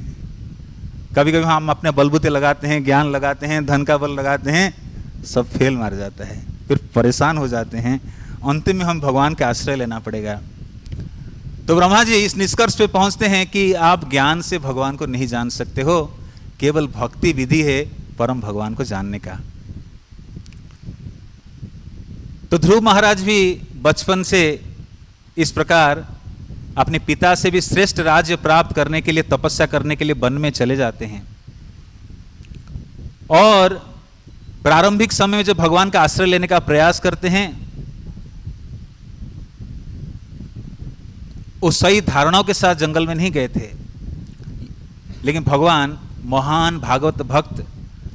कभी कभी हम अपने बलबूते लगाते हैं, ज्ञान लगाते हैं, धन का बल लगाते हैं, सब फेल मार जाता है, फिर परेशान हो जाते हैं, अंतिम में हम भगवान का आश्रय लेना पड़ेगा। तो ब्रह्मा जी इस निष्कर्ष पे पहुंचते हैं कि आप ज्ञान से भगवान को नहीं जान सकते हो, केवल भक्ति विधि है परम भगवान को जानने का। तो ध्रुव महाराज भी बचपन से इस प्रकार अपने पिता से भी श्रेष्ठ राज्य प्राप्त करने के लिए, तपस्या करने के लिए वन में चले जाते हैं। और प्रारंभिक समय में जब भगवान का आश्रय लेने का प्रयास करते हैं, उस सही धारणाओं के साथ जंगल में नहीं गए थे, लेकिन भगवान महान भागवत भक्त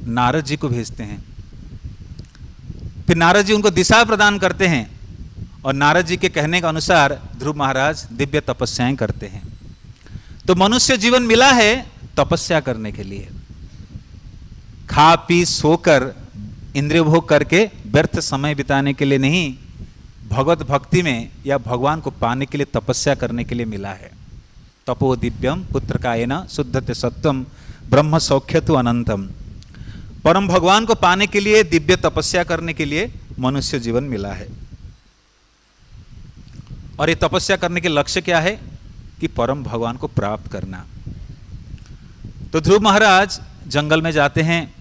नारद जी को भेजते हैं। फिर नारद जी उनको दिशा प्रदान करते हैं, और नारद जी के कहने के अनुसार ध्रुव महाराज दिव्य तपस्याएं करते हैं। तो मनुष्य जीवन मिला है तपस्या करने के लिए, खा पी सोकर इंद्रिय भोग करके व्यर्थ समय बिताने के लिए नहीं, भगवत भक्ति में या भगवान को पाने के लिए तपस्या करने के लिए मिला है। तपो दिव्यम पुत्र कायेन शुद्धते सत्वम ब्रह्म सौख्यतु अनंतम। परम भगवान को पाने के लिए दिव्य तपस्या करने के लिए मनुष्य जीवन मिला है। और ये तपस्या करने के लक्ष्य क्या है? कि परम भगवान को प्राप्त करना। तो ध्रुव महाराज जंगल में जाते हैं,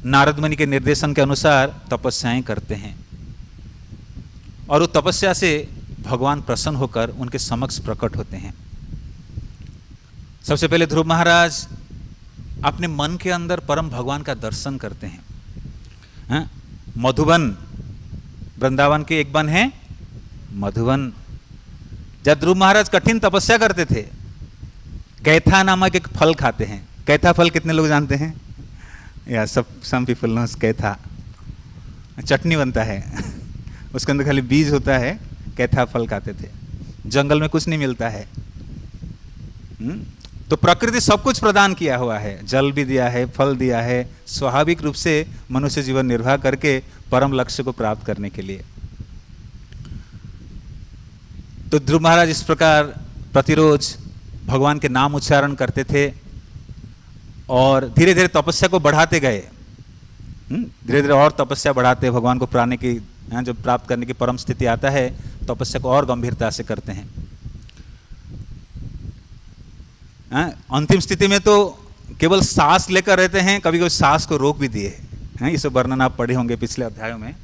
नारद मुनि के निर्देशन के अनुसार तपस्याएं करते हैं, और उस तपस्या से भगवान प्रसन्न होकर उनके समक्ष प्रकट होते हैं। सबसे पहले ध्रुव महाराज अपने मन के अंदर परम भगवान का दर्शन करते हैं। मधुबन, वृंदावन के एक वन है मधुबन। जब ध्रुव महाराज कठिन तपस्या करते थे, कैथा नामक एक फल खाते हैं। कैथा फल कितने लोग जानते हैं? या सम पीपल नोस कैथा। चटनी बनता है, उसके अंदर खाली बीज होता है। कैथा फल खाते थे। जंगल में कुछ नहीं मिलता है। तो प्रकृति सब कुछ प्रदान किया हुआ है, जल भी दिया है, फल दिया है, स्वाभाविक रूप से मनुष्य जीवन निर्वाह करके परम लक्ष्य को प्राप्त करने के लिए। तो ध्रुव महाराज इस प्रकार प्रतिरोज भगवान के नाम उच्चारण करते थे, और धीरे धीरे तपस्या को बढ़ाते गए। धीरे धीरे और तपस्या बढ़ाते, भगवान को पाने की, जब प्राप्त करने की परम स्थिति आता है, तपस्या को और गंभीरता से करते हैं। अंतिम स्थिति में तो केवल सांस लेकर रहते हैं, कभी कभी सांस को रोक भी दिए हैं। इसे वर्णन आप पढ़े होंगे पिछले अध्यायों में,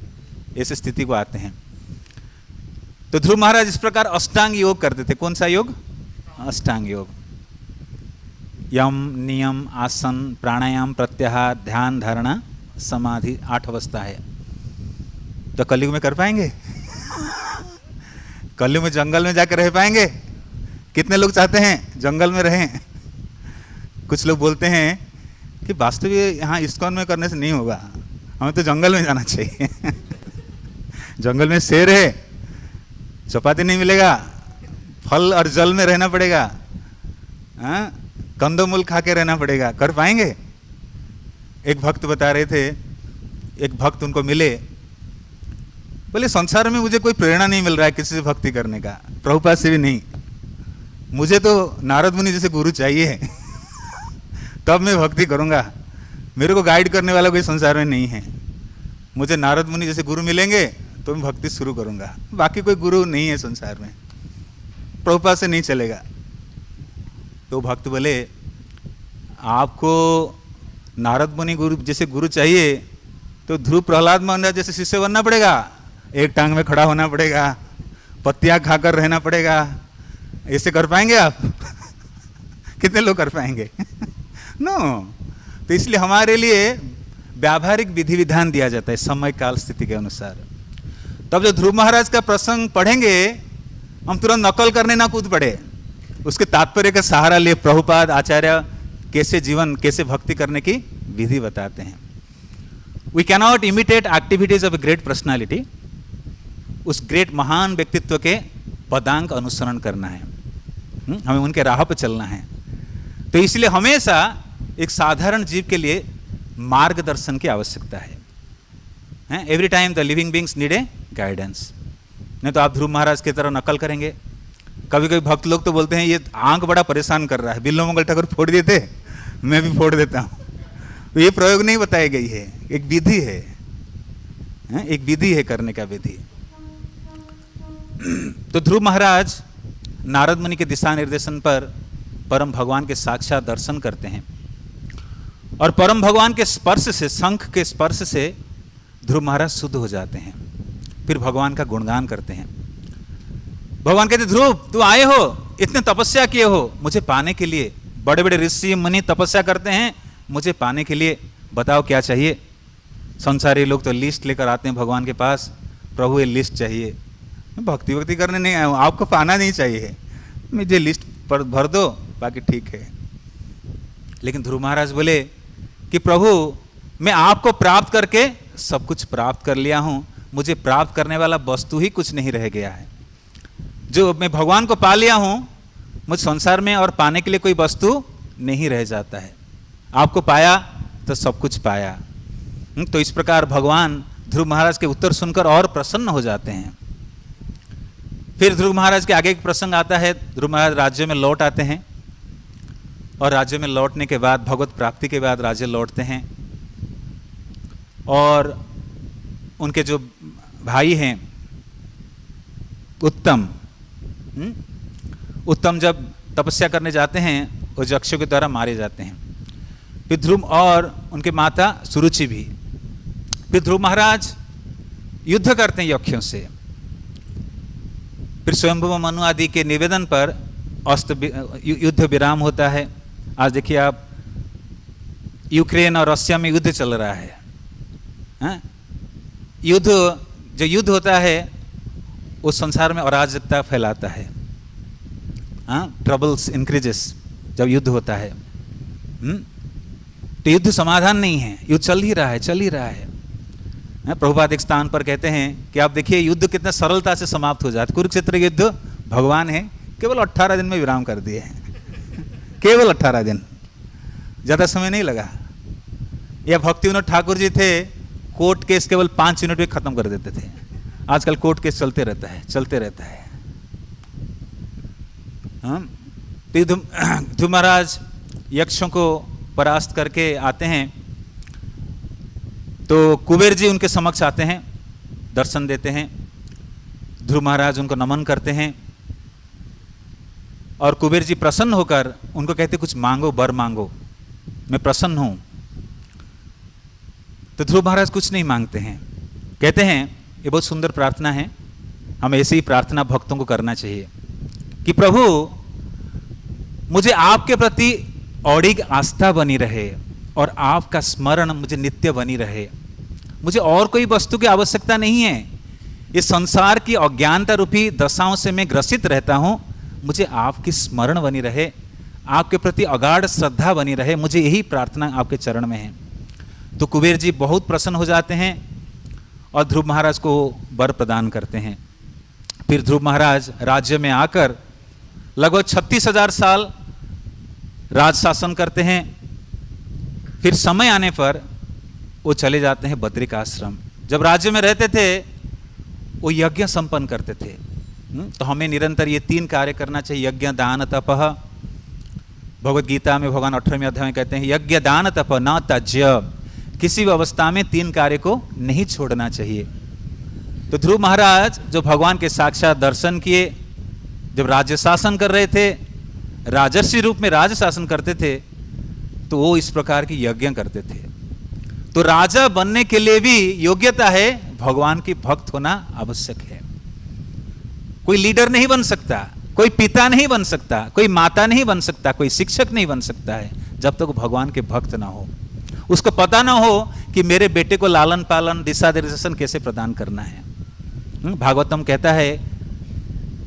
ऐसी स्थिति को आते हैं। तो ध्रुव महाराज इस प्रकार अष्टांग योग करते थे। कौन सा योग? अष्टांग योग। यम, नियम, आसन, प्राणायाम, प्रत्याहार, ध्यान, धारणा, समाधि, 8 अवस्था है। तो कलयुग में कर पाएंगे? कलयुग में जंगल में जाकर रह पाएंगे? कितने लोग चाहते हैं जंगल में रहें? कुछ लोग बोलते हैं कि वास्तव में यहाँ इस्कॉन में करने से नहीं होगा, हमें तो जंगल में जाना चाहिए। जंगल में शेर है, चपाती नहीं मिलेगा, फल और जल में रहना पड़ेगा, हाँ, कंदमूल खा के रहना पड़ेगा, कर पाएंगे? एक भक्त बता रहे थे, एक भक्त उनको मिले, बोले संसार में मुझे कोई प्रेरणा नहीं मिल रहा है किसी से भक्ति करने का, प्रभुपाद से भी नहीं, मुझे तो नारद मुनि जैसे गुरु चाहिए तब मैं भक्ति करूंगा, मेरे को गाइड करने वाला कोई संसार में नहीं है, मुझे नारद मुनि जैसे गुरु मिलेंगे तो मैं भक्ति शुरू करूंगा, बाकी कोई गुरु नहीं है संसार में, प्रभुपाद से नहीं चलेगा। तो भक्त बोले आपको नारद मुनि गुरु जैसे गुरु चाहिए तो ध्रुव प्रहलाद महाराज जैसे शिष्य बनना पड़ेगा, एक टांग में खड़ा होना पड़ेगा, पत्तियां खाकर रहना पड़ेगा, ऐसे कर पाएंगे आप? कितने लोग कर पाएंगे? नो तो इसलिए हमारे लिए व्यावहारिक विधि विधान दिया जाता है समय काल स्थिति के अनुसार। तब जो ध्रुव महाराज का प्रसंग पढ़ेंगे हम तुरंत नकल करने ना कूद पड़े, उसके तात्पर्य का सहारा लिए प्रभुपाद आचार्य कैसे जीवन कैसे भक्ति करने की विधि बताते हैं। We cannot imitate activities of a great personality, उस ग्रेट महान व्यक्तित्व के पदांक अनुसरण करना है, हमें उनके राह पर चलना है। तो इसलिए हमेशा एक साधारण जीव के लिए मार्गदर्शन की आवश्यकता है। Every time the living beings need a guidance, नहीं तो आप ध्रुव महाराज की तरह नकल करेंगे। कभी कभी भक्त लोग तो बोलते हैं ये आंख बड़ा परेशान कर रहा है, बिल्लो मंगल ठाकुर फोड़ देते, मैं भी फोड़ देता हूँ। तो ये प्रयोग नहीं बताई गई है, एक विधि है, एक विधि है करने का विधि। तो ध्रुव महाराज नारद मुनि के दिशा निर्देशन पर परम भगवान के साक्षात दर्शन करते हैं और परम भगवान के स्पर्श से, शंख के स्पर्श से ध्रुव महाराज शुद्ध हो जाते हैं। फिर भगवान का गुणगान करते हैं। भगवान कहते ध्रुव तू आए हो, इतने तपस्या किए हो मुझे पाने के लिए, बड़े बड़े ऋषि मुनि तपस्या करते हैं मुझे पाने के लिए, बताओ क्या चाहिए। संसारी लोग तो लिस्ट लेकर आते हैं भगवान के पास, प्रभु ये लिस्ट चाहिए, मैं भक्ति भक्ति करने नहीं आया हूँ, आपको पाना नहीं चाहिए, मुझे लिस्ट पर भर दो बाकी ठीक है। लेकिन ध्रुव महाराज बोले कि प्रभु मैं आपको प्राप्त करके सब कुछ प्राप्त कर लिया हूँ, मुझे प्राप्त करने वाला वस्तु ही कुछ नहीं रह गया है। जो मैं भगवान को पा लिया हूँ, मुझ संसार में और पाने के लिए कोई वस्तु नहीं रह जाता है। आपको पाया तो सब कुछ पाया। तो इस प्रकार भगवान ध्रुव महाराज के उत्तर सुनकर और प्रसन्न हो जाते हैं। फिर ध्रुव महाराज के आगे एक प्रसंग आता है, ध्रुव महाराज राज्य में लौट आते हैं और राज्य में लौटने के बाद भगवत प्राप्ति के बाद राज्य लौटते हैं और उनके जो भाई हैं उत्तम जब तपस्या करने जाते हैं वो यक्षों के द्वारा मारे जाते हैं। फिर ध्रुव और उनके माता सुरुचि भी। फिर ध्रुव महाराज युद्ध करते हैं यक्षों से। फिर स्वयंभू मनु आदि के निवेदन पर युद्ध विराम होता है। आज देखिए आप यूक्रेन और रशिया में युद्ध चल रहा है। जो युद्ध होता है उस संसार में अराजकता फैलाता है। ट्रबल्स इंक्रीजेस जब युद्ध होता है। तो युद्ध समाधान नहीं है, युद्ध चल ही रहा है। प्रभुपाद एक स्थान पर कहते हैं कि आप देखिए युद्ध कितने सरलता से समाप्त हो जाता है। कुरुक्षेत्र युद्ध भगवान है केवल 18 दिन में विराम कर दिए हैं। केवल 18 दिन, ज़्यादा समय नहीं लगा। या भक्ति विनोद ठाकुर जी थे, कोर्ट केस केवल 5 मिनट में खत्म कर देते थे। आजकल कोर्ट केस चलते रहता है। तो ध्रुव महाराज यक्षों को परास्त करके आते हैं तो कुबेर जी उनके समक्ष आते हैं, दर्शन देते हैं। ध्रुव महाराज उनको नमन करते हैं और कुबेर जी प्रसन्न होकर उनको कहते कुछ मांगो, वर मांगो, मैं प्रसन्न हूं। तो ध्रुव महाराज कुछ नहीं मांगते हैं, कहते हैं ये बहुत सुंदर प्रार्थना है, हमें ऐसी ही प्रार्थना भक्तों को करना चाहिए कि प्रभु मुझे आपके प्रति अडिग आस्था बनी रहे और आपका स्मरण मुझे नित्य बनी रहे। मुझे और कोई वस्तु की आवश्यकता नहीं है। इस संसार की अज्ञानता रूपी दशाओं से मैं ग्रसित रहता हूं, मुझे आपकी स्मरण बनी रहे, आपके प्रति अगाढ़ श्रद्धा बनी रहे। मुझे यही प्रार्थना आपके चरण में है। तो कुबेर जी बहुत प्रसन्न हो जाते हैं और ध्रुव महाराज को वर प्रदान करते हैं। फिर ध्रुव महाराज राज्य में आकर लगभग 36,000 साल राज शासन करते हैं। फिर समय आने पर वो चले जाते हैं बद्रिक आश्रम। जब राज्य में रहते थे वो यज्ञ संपन्न करते थे। तो हमें निरंतर ये 3 कार्य करना चाहिए, यज्ञ दान तपः। भगवद गीता में भगवान 18वें अध्याय में कहते हैं यज्ञ दान तप न त्याज्य। किसी भी अवस्था में 3 कार्य को नहीं छोड़ना चाहिए। तो ध्रुव महाराज जो भगवान के साक्षात दर्शन किए, जब राज्य शासन कर रहे थे, राजर्षि रूप में राज्य शासन करते थे, तो वो इस प्रकार की यज्ञ करते थे। तो राजा बनने के लिए भी योग्यता है, भगवान की भक्त होना आवश्यक है। कोई लीडर नहीं बन सकता, कोई पिता नहीं बन सकता, कोई माता नहीं बन सकता, कोई शिक्षक नहीं बन सकता है जब तक भगवान के भक्त ना हो। उसको पता ना हो कि मेरे बेटे को लालन पालन दिशा निर्देशन कैसे प्रदान करना है। भागवतम कहता है,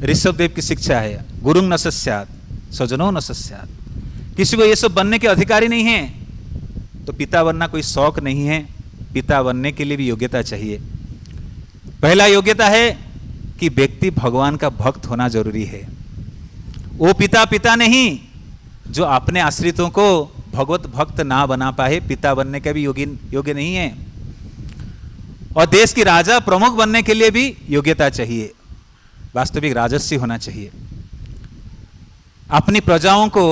ऋषभदेव की शिक्षा है, गुरुंग न सस्यात् स्वजनो न सस्यात्। किसी को ये सब बनने के अधिकारी नहीं है, तो पिता बनना कोई शौक नहीं है। पिता बनने के लिए भी योग्यता चाहिए। पहला योग्यता है कि व्यक्ति भगवान का भक्त होना जरूरी है। वो पिता नहीं जो अपने आश्रितों को भगवत भक्त ना बना पाए, पिता बनने का भी योग्य नहीं है। और देश की राजा प्रमुख बनने के लिए भी योग्यता चाहिए, वास्तविक राजर्षि होना चाहिए। अपनी प्रजाओं को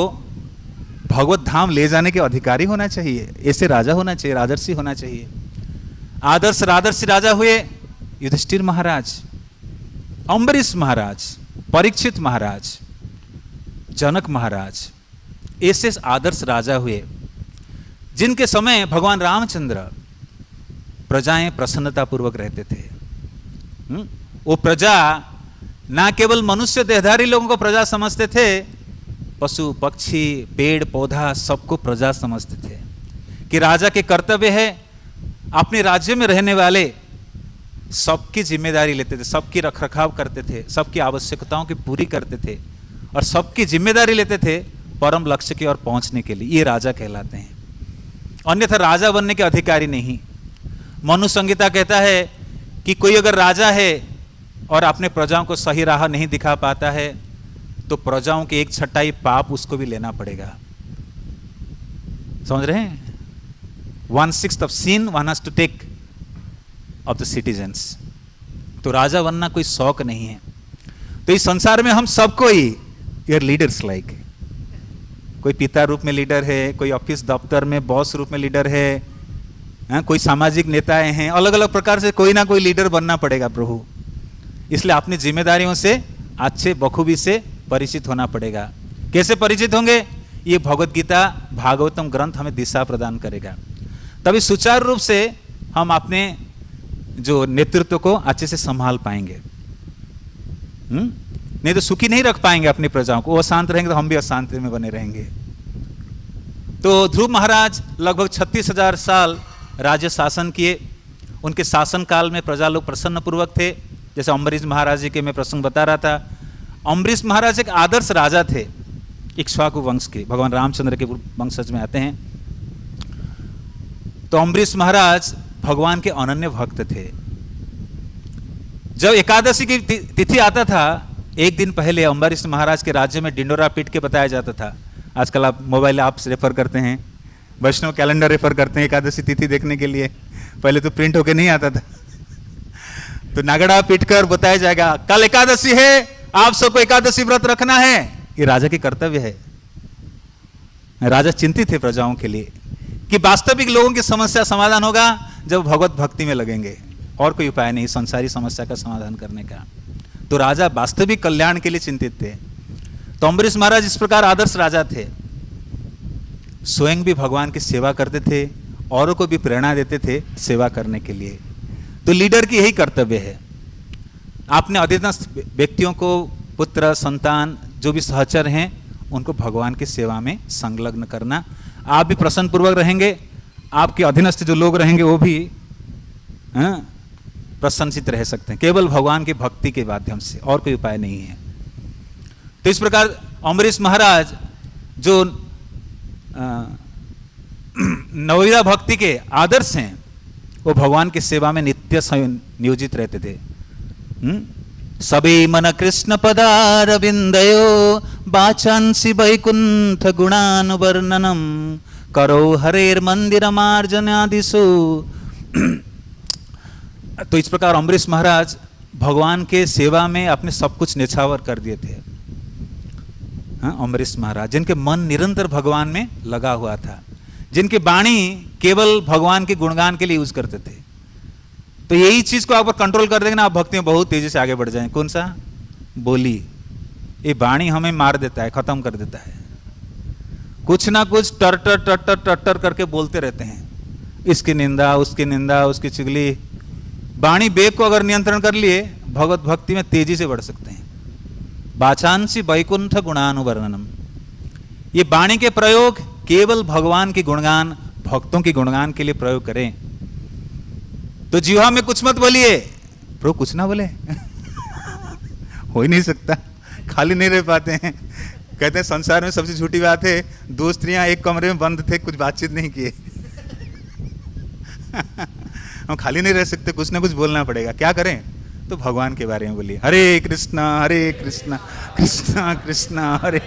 भगवत धाम ले जाने के अधिकारी होना चाहिए, ऐसे राजा होना चाहिए, राजर्षि होना चाहिए। आदर्श राजर्षि राजा हुए युधिष्ठिर महाराज, अम्बरीश महाराज, परीक्षित महाराज, जनक महाराज, ऐसे आदर्श राजा हुए जिनके समय भगवान रामचंद्र प्रजाएं प्रसन्नता पूर्वक रहते थे। वो प्रजा ना केवल मनुष्य देहधारी लोगों को प्रजा समझते थे, पशु पक्षी पेड़ पौधा सबको प्रजा समझते थे। कि राजा के कर्तव्य है अपने राज्य में रहने वाले सबकी जिम्मेदारी लेते थे, सबकी रखरखाव करते थे, सबकी आवश्यकताओं की पूरी करते थे और सबकी जिम्मेदारी लेते थे परम लक्ष्य की ओर पहुंचने के लिए। ये राजा कहलाते हैं। अन्यथा राजा बनने के अधिकारी नहीं। मनु संहिता कहता है कि कोई अगर राजा है और अपने प्रजाओं को सही राह नहीं दिखा पाता है तो प्रजाओं के 1/6 पाप उसको भी लेना पड़ेगा। समझ रहे हैं? 1/6 of sin one has to take of the citizens। तो राजा बनना कोई शौक नहीं है। तो इस संसार में हम सबको ही यूर लीडर्स लाइक, कोई पिता रूप में लीडर है, कोई ऑफिस दफ्तर में बॉस रूप में लीडर है, कोई सामाजिक नेताएं हैं, अलग अलग प्रकार से कोई ना कोई लीडर बनना पड़ेगा प्रभु। इसलिए अपनी जिम्मेदारियों से अच्छे बखूबी से परिचित होना पड़ेगा। कैसे परिचित होंगे? ये भगवत गीता भागवतम ग्रंथ हमें दिशा प्रदान करेगा। तभी सुचारू रूप से हम अपने जो नेतृत्व को अच्छे से संभाल पाएंगे। नहीं तो सुखी नहीं रख पाएंगे अपनी प्रजाओं को। वो अशांत रहेंगे तो हम भी अशांति में बने रहेंगे। तो ध्रुव महाराज लगभग 36,000 साल राज्य शासन किए। उनके शासन काल में प्रजा लोग प्रसन्न पूर्वक थे। जैसे अम्बरीश महाराज जी के मैं प्रसंग बता रहा था। अम्बरीश महाराज एक आदर्श राजा थे, इक्ष्वाकु वंश के, भगवान रामचंद्र के वंशज में आते हैं। तो अम्बरीश महाराज भगवान के अनन्य भक्त थे। जब एकादशी की तिथि आता था, एक दिन पहले अम्बरीश महाराज के राज्य में डिंडोरा पीट के बताया जाता था। आजकल आप मोबाइल ऐप्स रेफर करते हैं, वैष्णव कैलेंडर रेफर करते हैं एकादशी तिथि देखने के लिए। पहले तो प्रिंट होके नहीं आता था। तो नगड़ा पीटकर बताया जाएगा कल एकादशी है, आप सबको एकादशी व्रत रखना है। ये राजा की कर्तव्य है। राजा चिंतित थे प्रजाओं के लिए कि वास्तविक लोगों की समस्या समाधान होगा जब भगवत भक्ति में लगेंगे, और कोई उपाय नहीं संसारी समस्या का समाधान करने का। तो राजा वास्तविक कल्याण के लिए चिंतित थे। तो अम्बरीश महाराज इस प्रकार आदर्श राजा थे। स्वयं भी भगवान की सेवा करते थे, औरों को भी प्रेरणा देते थे सेवा करने के लिए। तो लीडर की यही कर्तव्य है, आपने अधीनस्थ व्यक्तियों को, पुत्र संतान जो भी सहचर हैं, उनको भगवान की सेवा में संलग्न करना। आप भी प्रसन्न पूर्वक रहेंगे, आपके अधीनस्थ जो लोग रहेंगे वो भी प्रसन्नचित रह सकते हैं, केवल भगवान की भक्ति के माध्यम से, और कोई उपाय नहीं है। तो इस प्रकार अम्बरीश महाराज जो नवविधा भक्ति के आदर्श हैं, वो भगवान की सेवा में नित्य नियोजित रहते थे। सबे मन कृष्ण पदारविंदयो बाचांसी वैकुंठ गुणानुवर्णनम करो हरेर मंदिर मार्जनादिशु। तो इस प्रकार अम्बरीश महाराज भगवान के सेवा में अपने सब कुछ निछावर कर दिए थे। अम्बरीश महाराज जिनके मन निरंतर भगवान में लगा हुआ था, जिनकी वाणी केवल भगवान के गुणगान के लिए यूज करते थे। तो यही चीज को आप कंट्रोल कर देंगे ना, आप भक्ति में बहुत तेजी से आगे बढ़ जाएंगे। कौन सा? बोली। ये वाणी हमें मार देता है, खत्म कर देता है। कुछ ना कुछ टर टर टर टर टर टर करके बोलते रहते हैं, इसकी निंदा, उसकी चुगली। वाणी वेग को अगर नियंत्रण कर लिए, भगवत भक्ति में तेजी से बढ़ सकते हैं। बाचांसी वैकुंठ गुणानुवर्णनम, ये वाणी के प्रयोग केवल भगवान के गुणगान, भक्तों के गुणगान के लिए प्रयोग करें। तो जीवा में कुछ मत बोलिए, प्रभु कुछ ना बोले हो ही नहीं सकता, खाली नहीं रह पाते हैं। कहते हैं संसार में सबसे झूठी बात है, दो स्त्रियां एक कमरे में बंद थे, कुछ बातचीत नहीं किए हम खाली नहीं रह सकते, कुछ ना कुछ बोलना पड़ेगा। क्या करें? तो भगवान के बारे में बोलिए, हरे कृष्णा कृष्णा कृष्णा हरे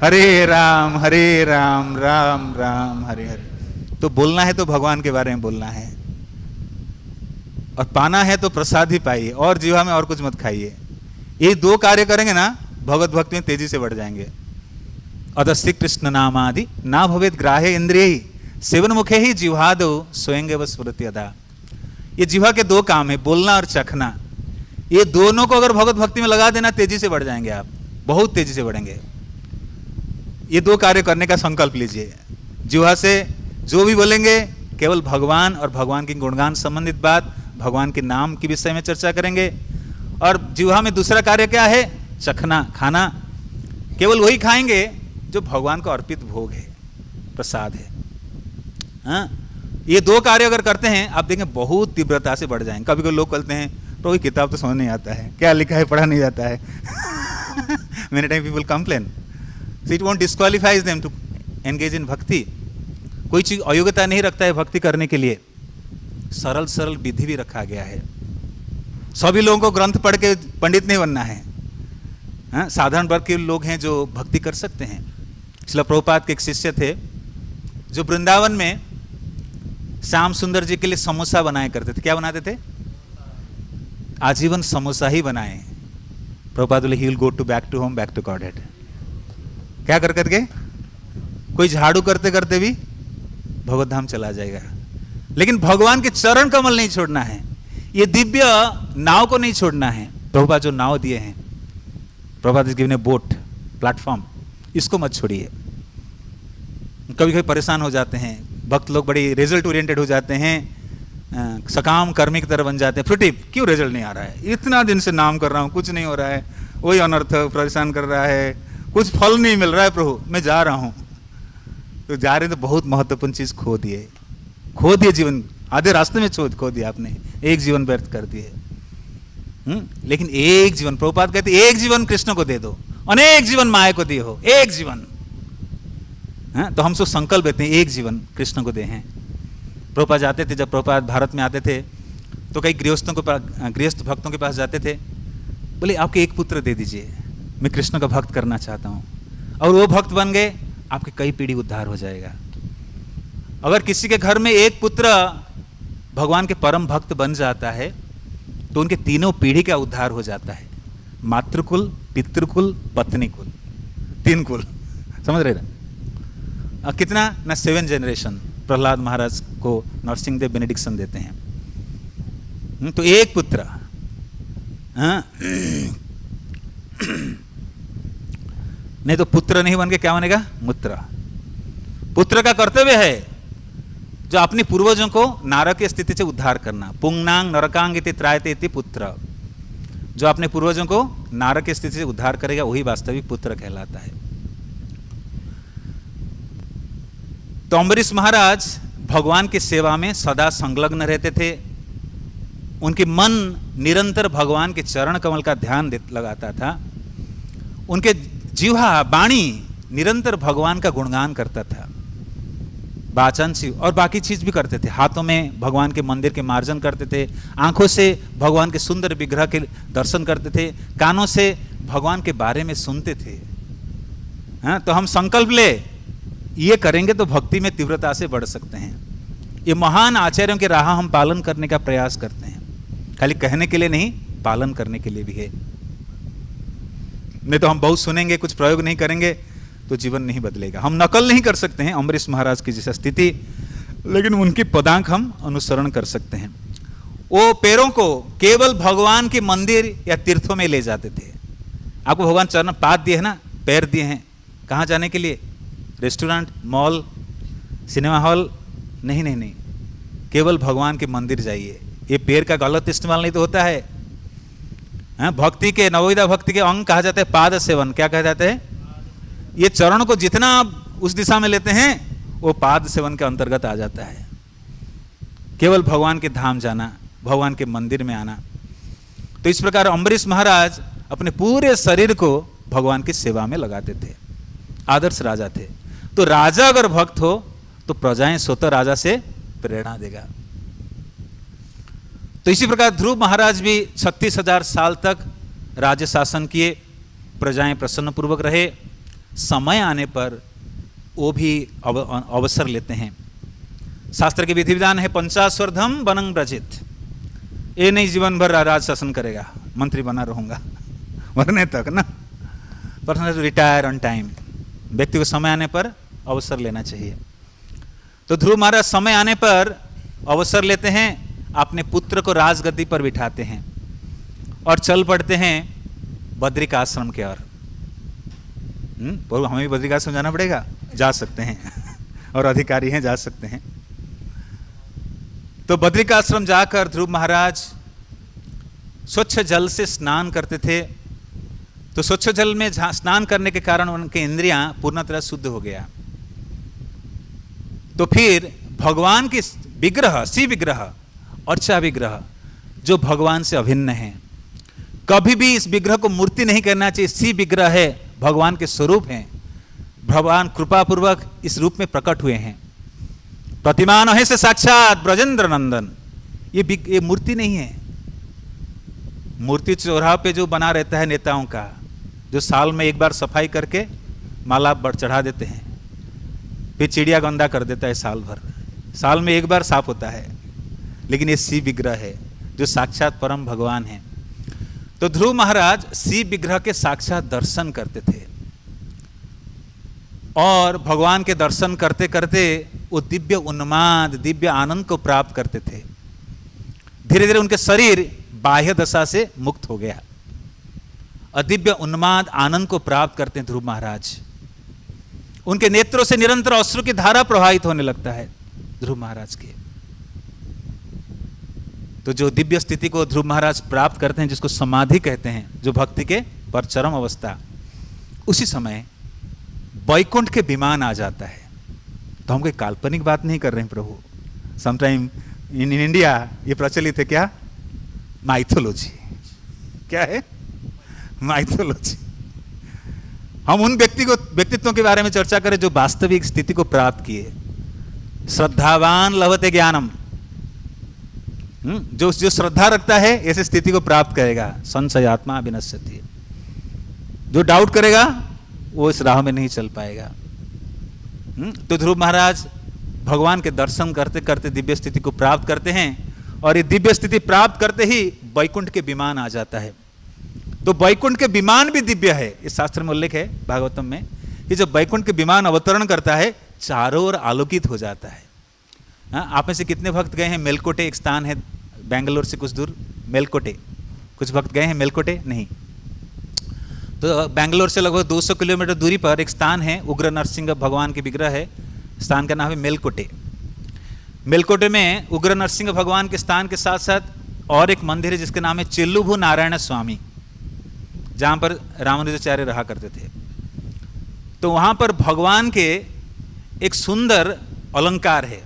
हरे राम राम राम हरे हरे। तो बोलना है तो भगवान के बारे में बोलना है, और पाना है तो प्रसाद ही पाइए, और जीवा में और कुछ मत खाइए। ये दो कार्य करेंगे ना, भगवत भक्ति में तेजी से बढ़ जाएंगे। अदस्ति कृष्ण नामादि ना भवेत ग्राह्य इंद्रिय सेवन मुखे ही जिह्वादो स्वयं व स्मृति अदा। ये जिह्वा के दो काम है, बोलना और चखना। ये दोनों को अगर भगवत भक्ति में लगा देना, तेजी से बढ़ जाएंगे आप, बहुत तेजी से बढ़ेंगे। ये दो कार्य करने का संकल्प लीजिए। जिह्वा से जो भी बोलेंगे केवल भगवान और भगवान के गुणगान संबंधित बात, भगवान के नाम के विषय में चर्चा करेंगे। और जिह्वा में दूसरा कार्य क्या है? चखना, खाना। केवल वही खाएंगे जो भगवान को अर्पित भोग है, प्रसाद है। हाँ, ये दो कार्य अगर करते हैं, आप देखेंगे बहुत तीव्रता से बढ़ जाएंगे। कभी कभी लोग कहते हैं तो ये किताब तो समझ नहीं आता है, क्या लिखा है पढ़ा नहीं जाता है many time people complain, so it won't disqualifies them to engage in bhakti. कोई चीज अयोग्यता नहीं रखता है भक्ति करने के लिए, सरल सरल विधि भी रखा गया है। सभी लोगों को ग्रंथ पढ़ के पंडित नहीं बनना है। हाँ, साधारण वर्ग के लोग हैं जो भक्ति कर सकते हैं। श्रील प्रभुपाद के एक शिष्य थे जो वृंदावन में श्याम सुंदर जी के लिए समोसा बनाया करते थे। क्या बनाते थे? आजीवन समोसा ही बनाए। प्रभुपाद बोले he will go to back to home, back to Godhead. क्या कर करके? कोई झाड़ू करते करते भी भगवत धाम चला जाएगा, लेकिन भगवान के चरण कमल नहीं छोड़ना है। ये दिव्य नाव को नहीं छोड़ना है। प्रभुपाद जो नाव दिए हैं, Prabhupada is given A boat, platform, इसको मत छोड़िए। कभी कभी परेशान हो जाते हैं भक्त लोग, बड़े रिजल्ट ओरिएंटेड हो जाते हैं, सकाम कर्मी की तरह बन जाते हैं। फ्रूटिव, क्यों रिजल्ट नहीं आ रहा है? इतना दिन से नाम कर रहा हूँ, कुछ नहीं हो रहा है, वही अनर्थ परेशान कर रहा है, कुछ फल नहीं मिल रहा है। प्रभु मैं जा रहा हूँ। तो जा रहे तो बहुत महत्वपूर्ण चीज खो दिए जीवन, आधे रास्ते में खो दिया आपने, एक जीवन व्यर्थ कर दिए। लेकिन एक जीवन, प्रभुपाद कहते एक जीवन कृष्ण को दे दो, अनेक जीवन माया को दिए हो, एक जीवन। तो हम सब संकल्प लेते हैं एक जीवन कृष्ण को दे हैं। प्रभुपाद जाते थे, जब प्रभुपाद भारत में आते थे तो कई गृहस्थ भक्तों के पास जाते थे, बोले आपके एक पुत्र दे दीजिए, मैं कृष्ण का भक्त करना चाहता हूँ। और वो भक्त बन गए, आपके कई पीढ़ी उद्धार हो जाएगा। अगर किसी के घर में एक पुत्र भगवान के परम भक्त बन जाता है तो उनके तीनों पीढ़ी का उद्धार हो जाता है। मातृकुल, पितृकुल, पत्नी कुल, 3 कुल। समझ रहे ना? कितना ना 7 जनरेशन प्रहलाद महाराज को नरसिंह देव बेनेडिक्शन देते हैं। तो एक पुत्र, नहीं तो पुत्र नहीं बन के क्या बनेगा? मूत्र। पुत्र का कर्तव्य है जो अपने पूर्वजों को नारक की स्थिति से उद्धार करना। पुंगनांग नरकांग इति त्रायते इति पुत्र, जो अपने पूर्वजों को नारक की स्थिति से उद्धार करेगा वही वास्तविक पुत्र कहलाता है। तो अम्बरीश महाराज भगवान की सेवा में सदा संलग्न रहते थे। उनके मन निरंतर भगवान के चरण कमल का ध्यान लगाता था। उनके जिह्वा, वाणी निरंतर भगवान का गुणगान करता था। वाचन और बाकी चीज भी करते थे। हाथों में भगवान के मंदिर के मार्जन करते थे, आंखों से भगवान के सुंदर विग्रह के दर्शन करते थे, कानों से भगवान के बारे में सुनते थे। हाँ, तो हम संकल्प ले ये करेंगे तो भक्ति में तीव्रता से बढ़ सकते हैं। ये महान आचार्यों के राह हम पालन करने का प्रयास करते हैं, खाली कहने के लिए नहीं, पालन करने के लिए भी है। नहीं तो हम बहुत सुनेंगे, कुछ प्रयोग नहीं करेंगे तो जीवन नहीं बदलेगा। हम नकल नहीं कर सकते हैं अम्बरीश महाराज की जैसी स्थिति, लेकिन उनकी पदांक हम अनुसरण कर सकते हैं। वो पैरों को केवल भगवान के मंदिर या तीर्थों में ले जाते थे। आपको भगवान चरण पाद दिए है ना, पैर दिए हैं, कहाँ जाने के लिए? Restaurant, mall, cinema hall? नहीं नहीं नहीं, केवल भगवान के मंदिर जाइए। ये पैर का गलत इस्तेमाल नहीं तो होता है। हाँ, भक्ति के, नवोदिता भक्ति के अंग कहा जाता है पाद सेवन। क्या कहा जाता है? ये चरण को जितना आप उस दिशा में लेते हैं वो पाद सेवन के अंतर्गत आ जाता है। केवल भगवान के धाम जाना, भगवान के मंदिर में आना। तो इस प्रकार अम्बरीश महाराज अपने पूरे शरीर को भगवान की सेवा में लगाते थे। आदर्श राजा थे। तो राजा अगर भक्त हो तो प्रजाएं स्वतः राजा से प्रेरणा देगा। तो इसी प्रकार ध्रुव महाराज भी 36,000 साल तक राज्य शासन किए, प्रजाएं प्रसन्न पूर्वक रहे। समय आने पर वो भी अवसर लेते हैं। शास्त्र के विधि विधान है, पंचास्वर्धम वनं व्रजित। ये नहीं जीवन भर राज शासन करेगा, मंत्री बना रहूंगा मरने तक ना। Person retire on time. व्यक्ति को समय आने पर अवसर लेना चाहिए। तो ध्रुव महाराज समय आने पर अवसर लेते हैं, अपने पुत्र को राजगद्दी पर बिठाते हैं और चल पड़ते हैं बद्रिकाश्रम की ओर। हमें भी बद्रिकाश्रम जाना पड़ेगा? जा सकते हैं और अधिकारी हैं, जा सकते हैं। तो बद्रिकाश्रम जाकर ध्रुव महाराज स्वच्छ जल से स्नान करते थे। तो स्वच्छ जल में स्नान करने के कारण उनके इंद्रियां पूर्ण तरह शुद्ध हो गया। तो फिर भगवान के विग्रह, सी विग्रह, अर्चा विग्रह जो भगवान से अभिन्न है, कभी भी इस विग्रह को मूर्ति नहीं करना चाहिए। सी विग्रह है, भगवान के स्वरूप हैं। भगवान कृपा पूर्वक इस रूप में प्रकट हुए हैं। प्रतिमान है से साक्षात ब्रजेंद्र नंदन। ये मूर्ति नहीं है। मूर्ति चौराहा पे जो बना रहता है नेताओं का, जो साल में एक बार सफाई करके माला बढ़ चढ़ा देते हैं, फिर चिड़िया गंदा कर देता है साल भर। साल में एक बार साफ होता है। लेकिन ये सी विग्रह है जो साक्षात परम भगवान है। तो ध्रुव महाराज सी विग्रह के साक्षात दर्शन करते थे और भगवान के दर्शन करते करते वो दिव्य उन्माद, दिव्य आनंद को प्राप्त करते थे। धीरे धीरे उनके शरीर बाह्य दशा से मुक्त हो गया और दिव्य उन्माद आनंद को प्राप्त करते हैं ध्रुव महाराज। उनके नेत्रों से निरंतर अश्रु की धारा प्रवाहित होने लगता है ध्रुव महाराज के। तो जो दिव्य स्थिति को ध्रुव महाराज प्राप्त करते हैं, जिसको समाधि कहते हैं, जो भक्ति के पर चरम अवस्था, उसी समय वैकुंठ के विमान आ जाता है। तो हम कोई काल्पनिक बात नहीं कर रहे हैं प्रभु। समटाइम इन इंडिया ये प्रचलित है क्या? माइथोलॉजी। क्या है? माइथोलॉजी। हम उन व्यक्तित्वों के बारे में चर्चा करें जो वास्तविक स्थिति को प्राप्त किए। श्रद्धावान लभते ज्ञानम। जो श्रद्धा रखता है ऐसे स्थिति को प्राप्त करेगा। संशयात्मा विनश्यति। जो डाउट करेगा वो इस राह में नहीं चल पाएगा। तो ध्रुव महाराज भगवान के दर्शन करते करते दिव्य स्थिति को प्राप्त करते हैं और ये दिव्य स्थिति प्राप्त करते ही वैकुंठ के विमान आ जाता है। तो वैकुंठ के विमान भी दिव्य है। इस शास्त्र में उल्लेख है भागवतम में कि जब वैकुंठ के विमान अवतरण करता है चारों ओर आलोकित हो जाता है। आप में से कितने भक्त गए हैं मेलकोटे? एक स्थान है बेंगलोर से कुछ दूर, मेलकोटे। कुछ भक्त गए हैं मेलकोटे? नहीं। तो बेंगलोर से लगभग 200 किलोमीटर दूरी पर एक स्थान है, उग्र नरसिंह भगवान की विग्रह है। स्थान का नाम है मेलकोटे। मेलकोटे में उग्र नरसिंह भगवान के स्थान के साथ साथ और एक मंदिर है जिसका नाम है चेल्लुभु नारायण स्वामी, जहाँ पर रामानुजाचार्य रहा करते थे। तो वहाँ पर भगवान के एक सुंदर अलंकार है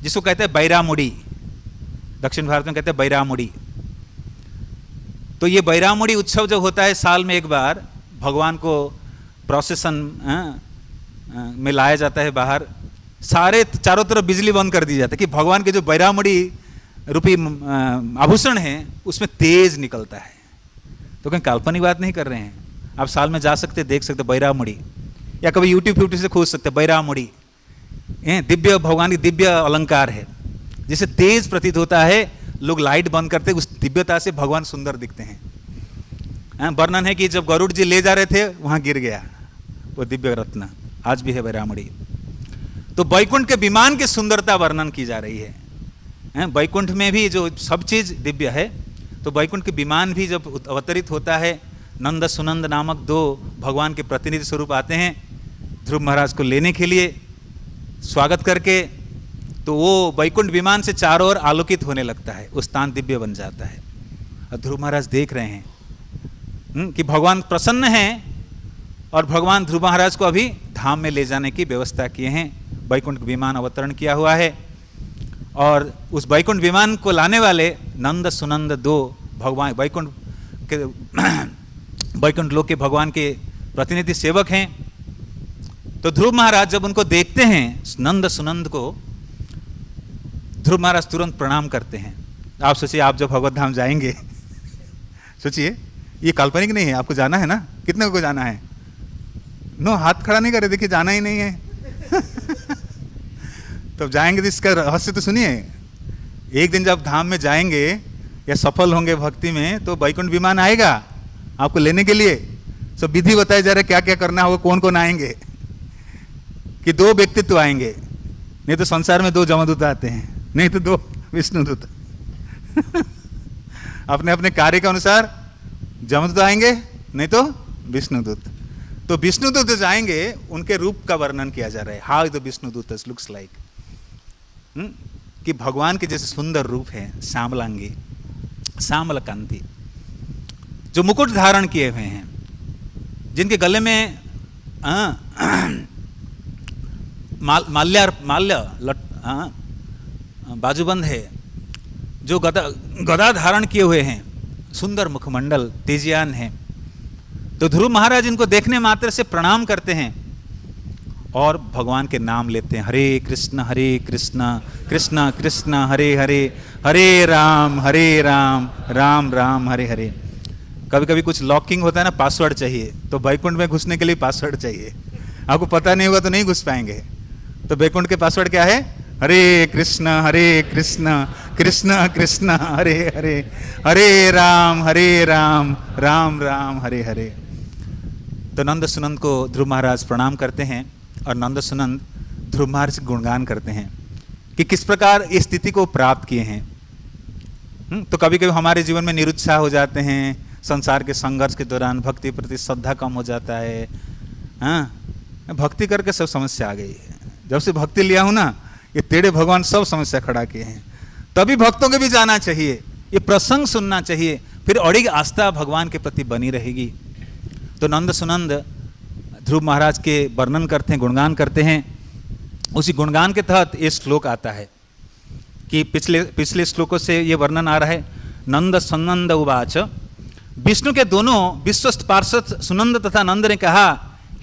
जिसको कहते हैं बैरामुड़ी। दक्षिण भारत में कहते हैं बैरामुड़ी। तो ये बैरामुड़ी उत्सव जब होता है साल में एक बार, भगवान को प्रोसेसन में लाया जाता है बाहर सारे चारों तरफ बिजली बंद कर दी जाती है कि भगवान के जो बैरामणि रूपी आभूषण है उसमें तेज निकलता है। तो कहीं काल्पनिक बात नहीं कर रहे हैं। आप साल में जा सकते, देख सकते बैरामणि, या कभी यूट्यूब से खोज सकते बैरामणि। दिव्य, भगवान की दिव्य अलंकार है जिसे तेज प्रतीत होता है। लोग लाइट बंद करते, उस दिव्यता से भगवान सुंदर दिखते हैं। वर्णन है कि जब गरुड़ जी ले जा रहे थे वहां गिर गया वो दिव्य रत्न, आज भी है बैरामणि। तो वैकुंठ के विमान की सुंदरता वर्णन की जा रही है। वैकुंठ में भी जो सब चीज दिव्य है, तो वैकुंठ के विमान भी जब अवतरित होता है, नंद सुनंद नामक दो भगवान के प्रतिनिधि स्वरूप आते हैं ध्रुव महाराज को लेने के लिए, स्वागत करके, तो वो वैकुंठ विमान से चारों ओर आलोकित होने लगता है, वो स्थान दिव्य बन जाता है। और ध्रुव महाराज देख रहे हैं कि भगवान प्रसन्न हैं और भगवान ध्रुव महाराज को अभी धाम में ले जाने की व्यवस्था किए हैं। वैकुंठ विमान अवतरण किया हुआ है और उस वैकुंठ विमान को लाने वाले नंद सुनंद दो भगवान वैकुंठ लोक के भगवान के प्रतिनिधि सेवक हैं। तो ध्रुव महाराज जब उनको देखते हैं नंद सुनंद को, ध्रुव महाराज तुरंत प्रणाम करते हैं। आप सोचिए, आप जब भगवत धाम जाएंगे सोचिए, ये काल्पनिक नहीं है, आपको जाना है ना। कितने को जाना है? नो, हाथ खड़ा नहीं करे, देखिए जाना ही नहीं है। तब जाएंगे तो इसका रहस्य तो सुनिए। एक दिन जब धाम में जाएंगे या सफल होंगे भक्ति में, तो वैकुंठ विमान आएगा आपको लेने के लिए। सब विधि बताया जा रहा है क्या क्या करना होगा, कौन कौन आएंगे। कि दो व्यक्तित्व आएंगे, नहीं तो संसार में दो जमदूत आते हैं, नहीं तो दो विष्णुदूत। अपने अपने कार्य के अनुसार जमदूत आएंगे, नहीं तो विष्णुदूत। तो विष्णुदूत जाएंगे, उनके रूप का वर्णन किया जा रहा है। How the Vishnudoot looks like, कि भगवान के जैसे सुंदर रूप है, श्यामलांगी, श्यामल कांति, जो मुकुट धारण किए हुए हैं, जिनके गले में माल्य बाजूबंद है, जो गदा धारण किए हुए हैं, सुंदर मुखमंडल, तेजियान है। तो ध्रुव महाराज इनको देखने मात्र से प्रणाम करते हैं और भगवान के नाम लेते हैं। हरे कृष्ण कृष्ण कृष्ण हरे हरे, हरे राम राम राम हरे हरे। कभी कभी कुछ लॉकिंग होता है ना, पासवर्ड चाहिए, तो वैकुंठ में घुसने के लिए पासवर्ड चाहिए। आपको पता नहीं होगा तो नहीं घुस पाएंगे। तो वैकुंठ के पासवर्ड क्या है? हरे कृष्ण कृष्ण कृष्ण हरे हरे, हरे राम राम राम हरे हरे। तो नंद सुनंद को ध्रुव महाराज प्रणाम करते हैं और नंद सुनंद ध्रुव महाराज गुणगान करते हैं कि किस प्रकार इस स्थिति को प्राप्त किए हैं। तो कभी कभी हमारे जीवन में निरुत्साह हो जाते हैं, संसार के संघर्ष के दौरान भक्ति प्रति श्रद्धा कम हो जाता है। हाँ, भक्ति करके सब समस्या आ गई है। जब से भक्ति लिया हूं ना, ये तेरे भगवान सब समस्या खड़ा किए हैं। तभी भक्तों के भी जाना चाहिए, ये प्रसंग सुनना चाहिए, फिर अड़िग आस्था भगवान के प्रति बनी रहेगी। तो नंद सुनंद ध्रुव महाराज के वर्णन करते हैं, गुणगान करते हैं। उसी गुणगान के तहत ये श्लोक आता है कि पिछले श्लोकों से ये वर्णन आ रहा है। नंद सुनंद उवाच, विष्णु के दोनों विश्वस्त पार्षद सुनंद तथा नंद ने कहा,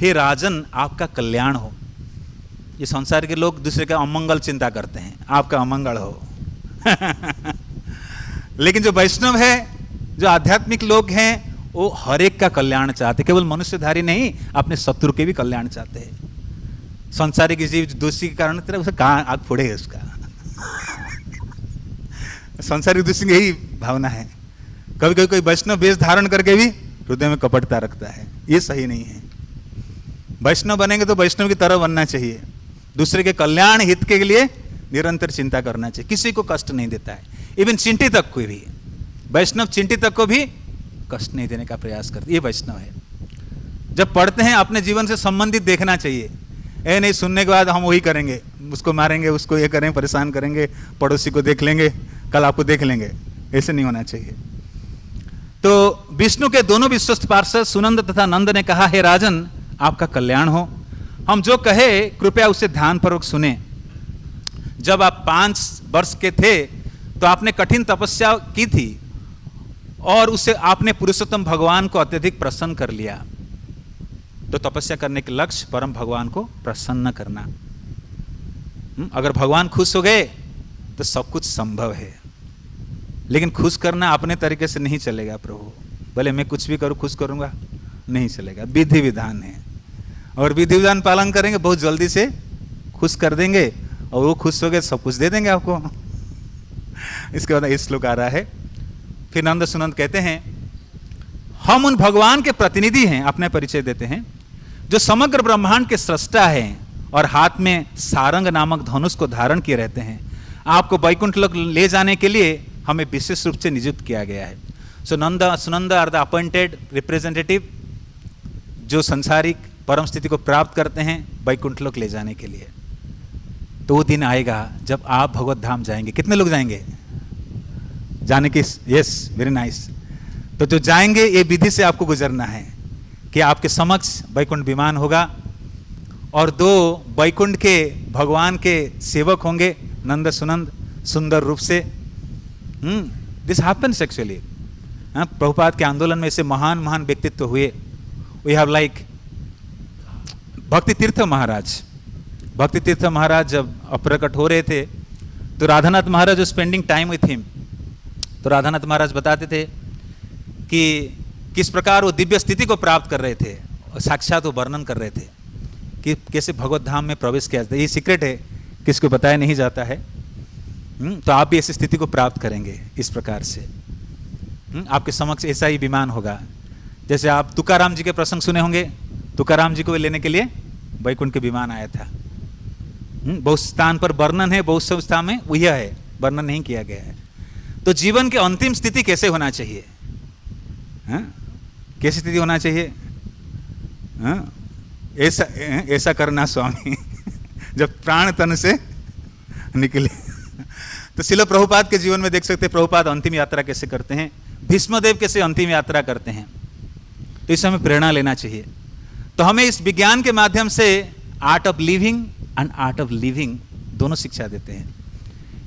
हे राजन, आपका कल्याण हो। ये संसार के लोग दूसरे का अमंगल चिंता करते हैं, आपका अमंगल हो। लेकिन जो वैष्णव है, जो आध्यात्मिक लोग हैं, वो हर एक का कल्याण चाहते, केवल मनुष्यधारी नहीं, अपने शत्रु के भी कल्याण चाहते हैं। संसारिक जीव दोषी के कारण तेरा उसे कहाँ आग फोड़े है उसका। संसारिक दोषी की यही भावना है। कभी कभी कोई वैष्णव वेश धारण करके भी हृदय में कपटता रखता है, ये सही नहीं है। वैष्णव बनेंगे तो वैष्णव की तरह बनना चाहिए, दूसरे के कल्याण हित के लिए निरंतर चिंता करना चाहिए, किसी को कष्ट नहीं देता है। इवन चिंटी तक को भी, वैष्णव चिंटी तक को भी कष्ट नहीं देने का प्रयास करते, ये वैष्णव है। जब पढ़ते हैं अपने जीवन से संबंधित देखना चाहिए। ए नहीं, सुनने के बाद हम वही करेंगे, उसको मारेंगे, उसको ये करेंगे, परेशान करेंगे, पड़ोसी को देख लेंगे, कल आपको देख लेंगे, ऐसे नहीं होना चाहिए। तो विष्णु के दोनों विश्वस्त पार्षद सुनंद तथा नंद ने कहा, हे राजन, आपका कल्याण हो। हम जो कहे कृपया उसे ध्यानपूर्वक सुने। जब आप 5 वर्ष के थे तो आपने कठिन तपस्या की थी और उससे आपने पुरुषोत्तम भगवान को अत्यधिक प्रसन्न कर लिया। तो तपस्या करने के लक्ष्य परम भगवान को प्रसन्न करना। अगर भगवान खुश हो गए तो सब कुछ संभव है। लेकिन खुश करना अपने तरीके से नहीं चलेगा प्रभु, भले मैं कुछ भी करूँ खुश करूँगा, नहीं चलेगा। विधि विधान है, और विधि विधान पालन करेंगे बहुत जल्दी से खुश कर देंगे, और वो खुश हो गए सब कुछ दे देंगे आपको। इसके बाद इस श्लोक आ रहा है, फिर नंद सुनंद कहते हैं, हम उन भगवान के प्रतिनिधि हैं, अपने परिचय देते हैं, जो समग्र ब्रह्मांड के सृष्टा हैं और हाथ में सारंग नामक धनुष को धारण किए रहते हैं। आपको वैकुंठ लोक ले जाने के लिए हमें विशेष रूप से नियुक्त किया गया है। So Nand Sunand are the appointed representative, जो संसारिक परम स्थिति को प्राप्त करते हैं वैकुंठ लोक ले जाने के लिए। तो वो दिन आएगा जब आप भगवत धाम जाएंगे। कितने लोग जाएंगे? जाने की, यस, वेरी नाइस। तो जो जाएंगे ये विधि से आपको गुजरना है कि आपके समक्ष वैकुंठ विमान होगा और दो वैकुंठ के भगवान के सेवक होंगे, नंद सुनंद, सुंदर रूप से। This happens actually. प्रभुपाद के आंदोलन में ऐसे महान महान व्यक्तित्व हुए। वी हैव लाइक भक्ति तीर्थ महाराज। भक्ति तीर्थ महाराज जब अप्रकट हो रहे थे तो राधानाथ महाराज जो स्पेंडिंग टाइम विथ हिम, तो राधानाथ महाराज बताते थे कि किस प्रकार वो दिव्य स्थिति को प्राप्त कर रहे थे, और साक्षात वो वर्णन कर रहे थे कि कैसे भगवत धाम में प्रवेश किया जाता है। ये सीक्रेट है, किसको बताया नहीं जाता है। तो आप भी ऐसी स्थिति को प्राप्त करेंगे इस प्रकार से। आपके समक्ष ऐसा ही विमान होगा। जैसे आप तुकाराम जी के प्रसंग सुने होंगे, तुकाराम जी को लेने के लिए वैकुंठ के विमान आया था। बहुत स्थान पर वर्णन है, बहुत सब स्थान में वही है, वर्णन नहीं किया गया है। तो जीवन के अंतिम स्थिति कैसे होना चाहिए? कैसी स्थिति होना चाहिए? ऐसा ऐसा करना स्वामी जब प्राण तन से निकले। तो श्रील प्रभुपाद के जीवन में देख सकते हैं प्रभुपाद अंतिम यात्रा कैसे करते हैं, भीष्मदेव कैसे अंतिम यात्रा करते हैं। तो इससे हमें प्रेरणा लेना चाहिए। तो हमें इस विज्ञान के माध्यम से art of living and art of living दोनों शिक्षा देते हैं।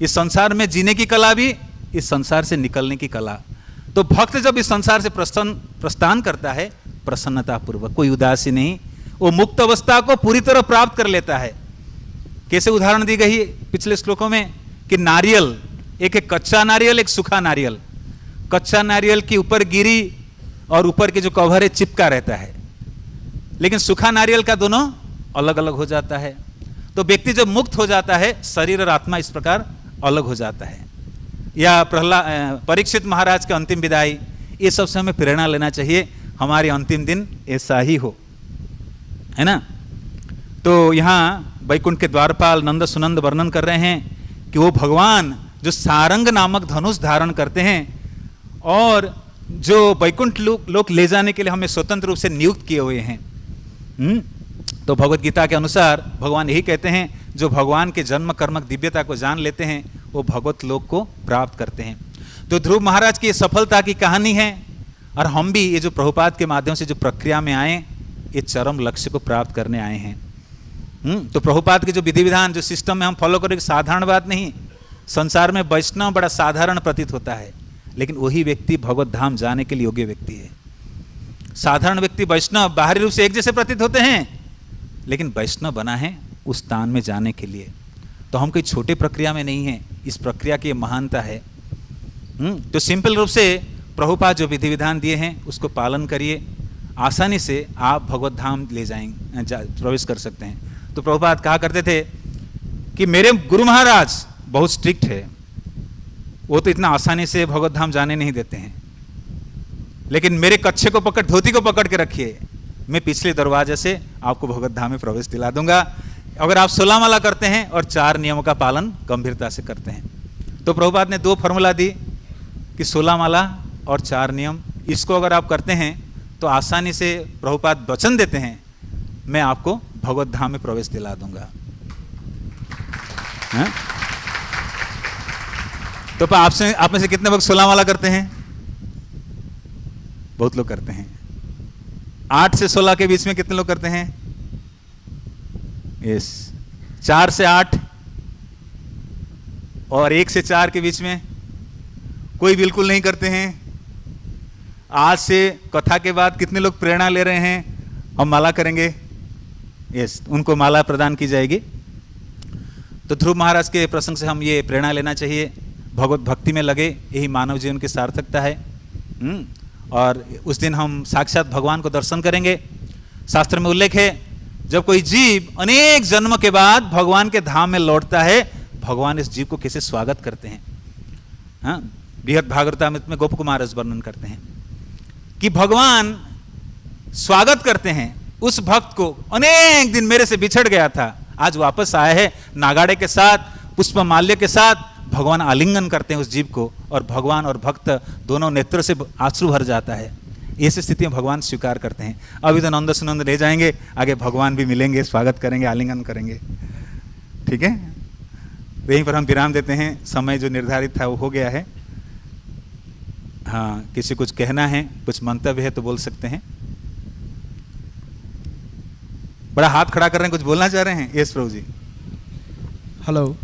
इस संसार में जीने की कला भी, इस संसार से निकलने की कला। तो भक्त जब इस संसार से प्रस्थान करता है प्रसन्नता पूर्वक, कोई उदासी नहीं, वो मुक्त अवस्था को पूरी तरह प्राप्त कर लेता है। कैसे उदाहरण दी गई पिछले श्लोकों में कि नारियल, एक कच्चा नारियल, एक सूखा नारियल। कच्चा नारियल के ऊपर गिरी और ऊपर के जो कवर है चिपका रहता है, लेकिन सूखा नारियल का दोनों अलग अलग हो जाता है। तो व्यक्ति जब मुक्त हो जाता है, शरीर और आत्मा इस प्रकार अलग हो जाता है। या परीक्षित महाराज के अंतिम विदाई, ये सब से हमें प्रेरणा लेना चाहिए, हमारे अंतिम दिन ऐसा ही हो, है ना। तो यहाँ वैकुंठ के द्वारपाल नंद सुनंद वर्णन कर रहे हैं कि वो भगवान जो सारंग नामक धनुष धारण करते हैं और जो वैकुंठ लोक ले जाने के लिए हमें स्वतंत्र रूप से नियुक्त किए हुए हैं। तो भगवत गीता के अनुसार भगवान यही कहते हैं, जो भगवान के जन्म कर्मक दिव्यता को जान लेते हैं वो भगवत लोक को प्राप्त करते हैं। तो ध्रुव महाराज की सफलता की कहानी है, और हम भी ये जो प्रभुपाद के माध्यम से जो प्रक्रिया में आए, ये चरम लक्ष्य को प्राप्त करने आए हैं। तो प्रभुपाद के जो विधि विधान, जो सिस्टम में हम फॉलो करेंगे, साधारण बात नहीं। संसार में वैष्णव बड़ा साधारण प्रतीत होता है, लेकिन वही व्यक्ति भगवत धाम जाने के लिए योग्य व्यक्ति है। साधारण व्यक्ति वैष्णव बाहरी रूप से एक जैसे प्रतीत होते हैं, लेकिन वैष्णव बना है उस स्थान में जाने के लिए। तो हम कोई छोटे प्रक्रिया में नहीं है, इस प्रक्रिया की महानता है। तो सिंपल रूप से प्रभुपाद जो विधि विधान दिए हैं उसको पालन करिए, आसानी से आप भगवत धाम ले जाएंगे, प्रवेश कर सकते हैं। तो प्रभुपाद कहा करते थे कि मेरे गुरु महाराज बहुत स्ट्रिक्ट है, वो तो इतना आसानी से भगवत धाम जाने नहीं देते हैं, लेकिन मेरे कच्छे को पकड़, धोती को पकड़ के रखिए, मैं पिछले दरवाजे से आपको भगवत धाम में प्रवेश दिला दूंगा, अगर आप 16 माला करते हैं और 4 नियमों का पालन गंभीरता से करते हैं। तो प्रभुपाद ने 2 फॉर्मूला दी कि 16 माला और 4 नियम, इसको अगर आप करते हैं तो आसानी से प्रभुपाद वचन देते हैं, मैं आपको भगवत धाम में प्रवेश दिला दूंगा। तो आप में से कितने लोग 16 माला करते हैं? बहुत लोग करते हैं। 8 से 16 के बीच में कितने लोग करते हैं? यस। 4 से 8 और 1 से 4 के बीच में कोई बिल्कुल नहीं करते हैं। आज से कथा के बाद कितने लोग प्रेरणा ले रहे हैं हम माला करेंगे? यस, उनको माला प्रदान की जाएगी। तो ध्रुव महाराज के प्रसंग से हम ये प्रेरणा लेना चाहिए, भगवत भक्ति में लगे, यही मानव जीवन की सार्थकता है। और उस दिन हम साक्षात भगवान को दर्शन करेंगे। शास्त्र में उल्लेख है, जब कोई जीव अनेक जन्म के बाद भगवान के धाम में लौटता है, भगवान इस जीव को कैसे स्वागत करते हैं। हाँ, बृहद भागवतामृत में गोप कुमार वर्णन करते हैं कि भगवान स्वागत करते हैं उस भक्त को, अनेक दिन मेरे से बिछड़ गया था, आज वापस आया है, नागाड़े के साथ, पुष्पमाल्य के साथ भगवान आलिंगन करते हैं उस जीव को, और भगवान और भक्त दोनों नेत्रों से आंसू भर जाता है। ऐसी स्थिति में भगवान स्वीकार करते हैं। अभी तो नंद सुनंद ले जाएंगे, आगे भगवान भी मिलेंगे, स्वागत करेंगे, आलिंगन करेंगे। ठीक है, यहीं पर हम विराम देते हैं, समय जो निर्धारित था वो हो गया है। हाँ, किसी कुछ कहना है, कुछ मंतव्य है तो बोल सकते हैं। बड़ा हाथ खड़ा कर रहे हैं, कुछ बोलना चाह रहे हैं? यस प्रभु जी। हेलो,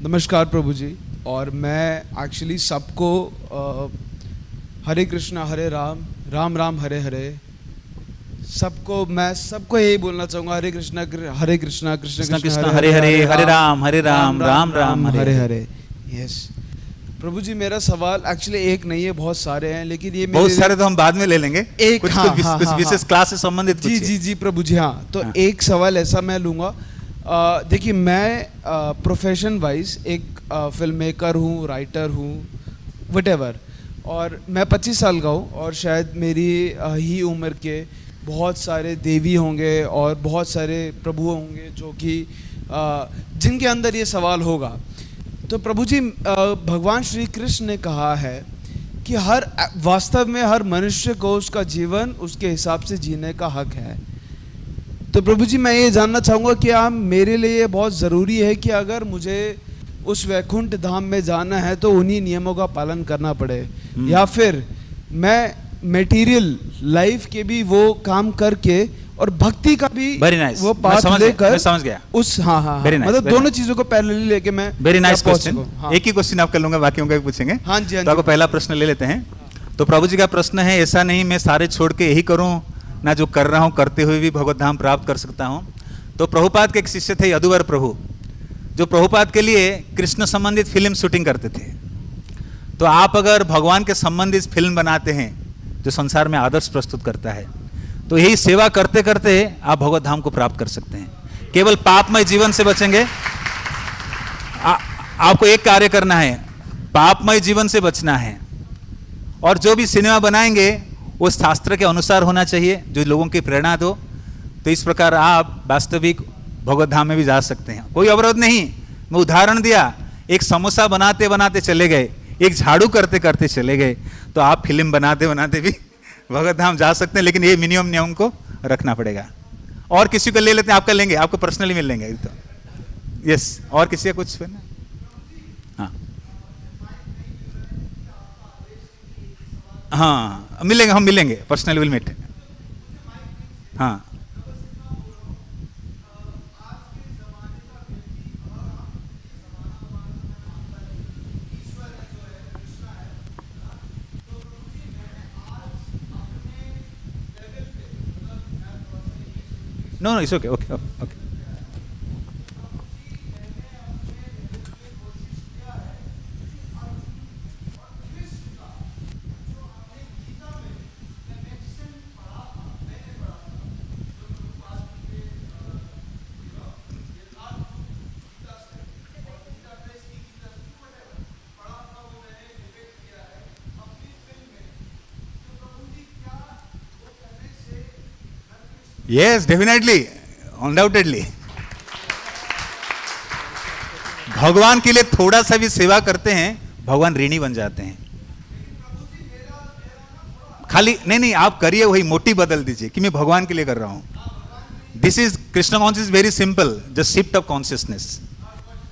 नमस्कार प्रभु जी। और मैं एक्चुअली सबको हरे कृष्णा हरे राम, राम राम हरे हरे, मैं सबको यही बोलना चाहूँगा, हरे कृष्णा कृष्ण कृष्ण हरे हरे, हरे राम राम राम हरे हरे। यस प्रभु जी, मेरा सवाल एक्चुअली एक नहीं है, बहुत सारे हैं, लेकिन ये बहुत सारे तो हम बाद में ले लेंगे। एक कुछ हाँ, कुछ विशेष क्लास से संबंधित। जी जी जी प्रभु जी। हाँ, तो एक सवाल ऐसा मैं लूँगा। देखिए, मैं प्रोफेशन वाइज एक फिल्म मेकर हूँ, राइटर हूँ, व्हाटएवर, और मैं 25 साल का हूँ, और शायद मेरी ही उम्र के बहुत सारे देवी होंगे और बहुत सारे प्रभु होंगे जो कि जिनके अंदर ये सवाल होगा। तो प्रभु जी, भगवान श्री कृष्ण ने कहा है कि वास्तव में हर मनुष्य को उसका जीवन उसके हिसाब से जीने का हक है। तो प्रभु जी, मैं ये जानना चाहूँगा कि मेरे लिए ये बहुत ज़रूरी है कि अगर मुझे उस वैकुंठ धाम में जाना है तो उन्हीं नियमों का पालन करना पड़े, या फिर मैं मटेरियल लाइफ के भी वो काम करके और भक्ति का भी वो पाथ लेकर समझ गया उस हाँ मतलब दोनों चीजों को पैरेलली लेके मैं वेरी नाइस क्वेश्चन। एक ही क्वेश्चन आप कर लूंगा, बाकियों का भी पूछेंगे। हाँ जी, तो आपको पहला प्रश्न ले लेते हैं। तो प्रभु जी का प्रश्न है, ऐसा नहीं मैं सारे छोड़ के यही करूं ना, जो कर रहा हूं करते हुए भी भगवत धाम प्राप्त कर सकता हूं। तो प्रभुपाद के एक शिष्य थे यदुवर प्रभु, जो प्रभुपाद के लिए कृष्ण संबंधित फिल्म शूटिंग करते थे। तो आप अगर भगवान के संबंधित फिल्म बनाते हैं जो संसार में आदर्श प्रस्तुत करता है, तो यही सेवा करते करते आप भगवत धाम को प्राप्त कर सकते हैं। केवल पापमय जीवन से बचेंगे। आपको एक कार्य करना है, पापमय जीवन से बचना है, और जो भी सिनेमा बनाएंगे वो शास्त्र के अनुसार होना चाहिए, जो लोगों की प्रेरणा दो। तो इस प्रकार आप वास्तविक भगवत धाम में भी जा सकते हैं, कोई अवरोध नहीं। मैं उदाहरण दिया, एक समोसा बनाते बनाते चले गए, एक झाड़ू करते करते चले गए, तो आप फिल्म बनाते बनाते भी भगवत धाम जा सकते हैं, लेकिन ये मिनिमम नियम को रखना पड़ेगा। और किसी को ले लेते हैं, आपका लेंगे, आपको पर्सनली मिल लेंगे तो। यस, और किसी का कुछ है ना? हाँ हाँ, मिलेंगे, हम मिलेंगे, पर्सनली विल मीट। हाँ No, it's okay. Okay. Yes, definitely, undoubtedly. भगवान के लिए थोड़ा सा भी सेवा करते हैं, भगवान ऋणी बन जाते हैं। खाली नहीं, आप करिए, वही मोटिव बदल दीजिए कि मैं भगवान के लिए कर रहा हूं। This is Krishna conscious, very simple, just shift of consciousness.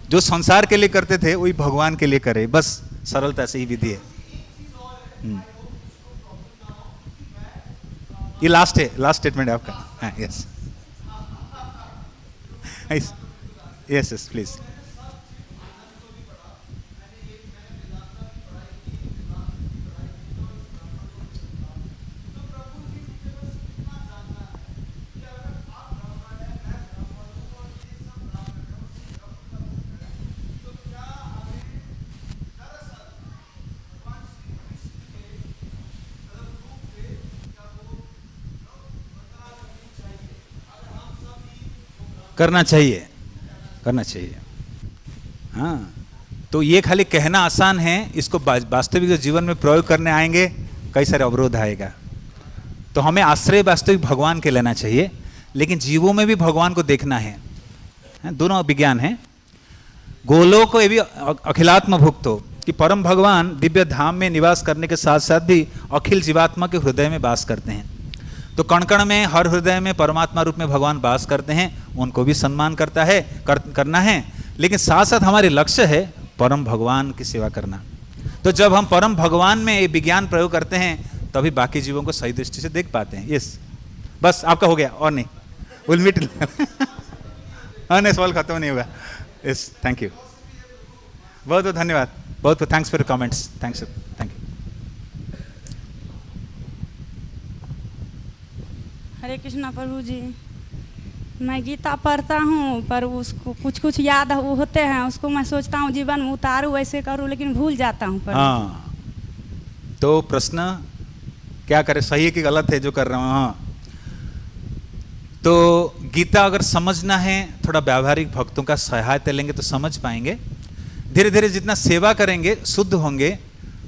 जो संसार के लिए करते थे वही भगवान के लिए करे, बस सरलता से ही विधि है। ये लास्ट है, लास्ट स्टेटमेंट है आपका। हाँ, यस यस यस, प्लीज। करना चाहिए, करना चाहिए। हाँ, तो ये खाली कहना आसान है, इसको वास्तविक जीवन में प्रयोग करने आएंगे कई सारे अवरोध आएगा। तो हमें आश्रय वास्तविक भगवान के लेना चाहिए, लेकिन जीवों में भी भगवान को देखना है। दोनों विज्ञान है। गोलोक एवं अखिलात्म भुक्तो, कि परम भगवान दिव्य धाम में निवास करने के साथ साथ भी अखिल जीवात्मा के हृदय में वास करते हैं। तो कण कण में, हर हृदय में परमात्मा रूप में भगवान वास करते हैं, उनको भी सम्मान करता है, करना है। लेकिन साथ साथ हमारे लक्ष्य है परम भगवान की सेवा करना। तो जब हम परम भगवान में ये विज्ञान प्रयोग करते हैं तभी बाकी जीवों को सही दृष्टि से देख पाते हैं। यस, बस आपका हो गया और नहीं, विल मीट। नहीं, सवाल खत्म नहीं होगा। यस, थैंक यू, बहुत बहुत धन्यवाद, बहुत बहुत thanks for your comments, thanks, thank you. Hare Krishna Prabhu ji, मैं गीता पढ़ता हूँ पर उसको कुछ कुछ याद वो होते हैं, उसको मैं सोचता हूँ जीवन में उतारूँ, वैसे करूँ, लेकिन भूल जाता हूँ। हाँ, तो प्रश्न क्या करें, सही है कि गलत है जो कर रहा हूँ। हाँ, तो गीता अगर समझना है, थोड़ा व्यावहारिक भक्तों का सहायता लेंगे तो समझ पाएंगे। धीरे धीरे जितना सेवा करेंगे, शुद्ध होंगे,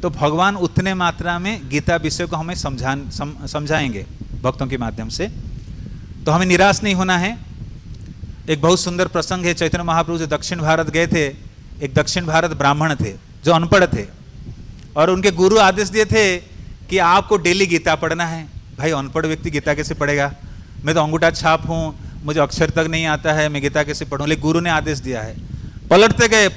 तो भगवान उतने मात्रा में गीता विषय को हमें समझाएंगे भक्तों के माध्यम से। तो हमें निराश नहीं होना है। एक बहुत सुंदर प्रसंग है, चैतन्य महाप्रभु जो दक्षिण भारत गए थे, एक दक्षिण भारत ब्राह्मण थे जो अनपढ़ थे, और उनके गुरु आदेश दिए थे कि आपको डेली गीता पढ़ना है। भाई अनपढ़ व्यक्ति गीता कैसे पढ़ेगा, मैं तो अंगूठा छाप हूँ, मुझे अक्षर तक नहीं आता है, मैं गीता कैसे पढ़ूँ। लेकिन गुरु ने आदेश दिया है। पलटते गए,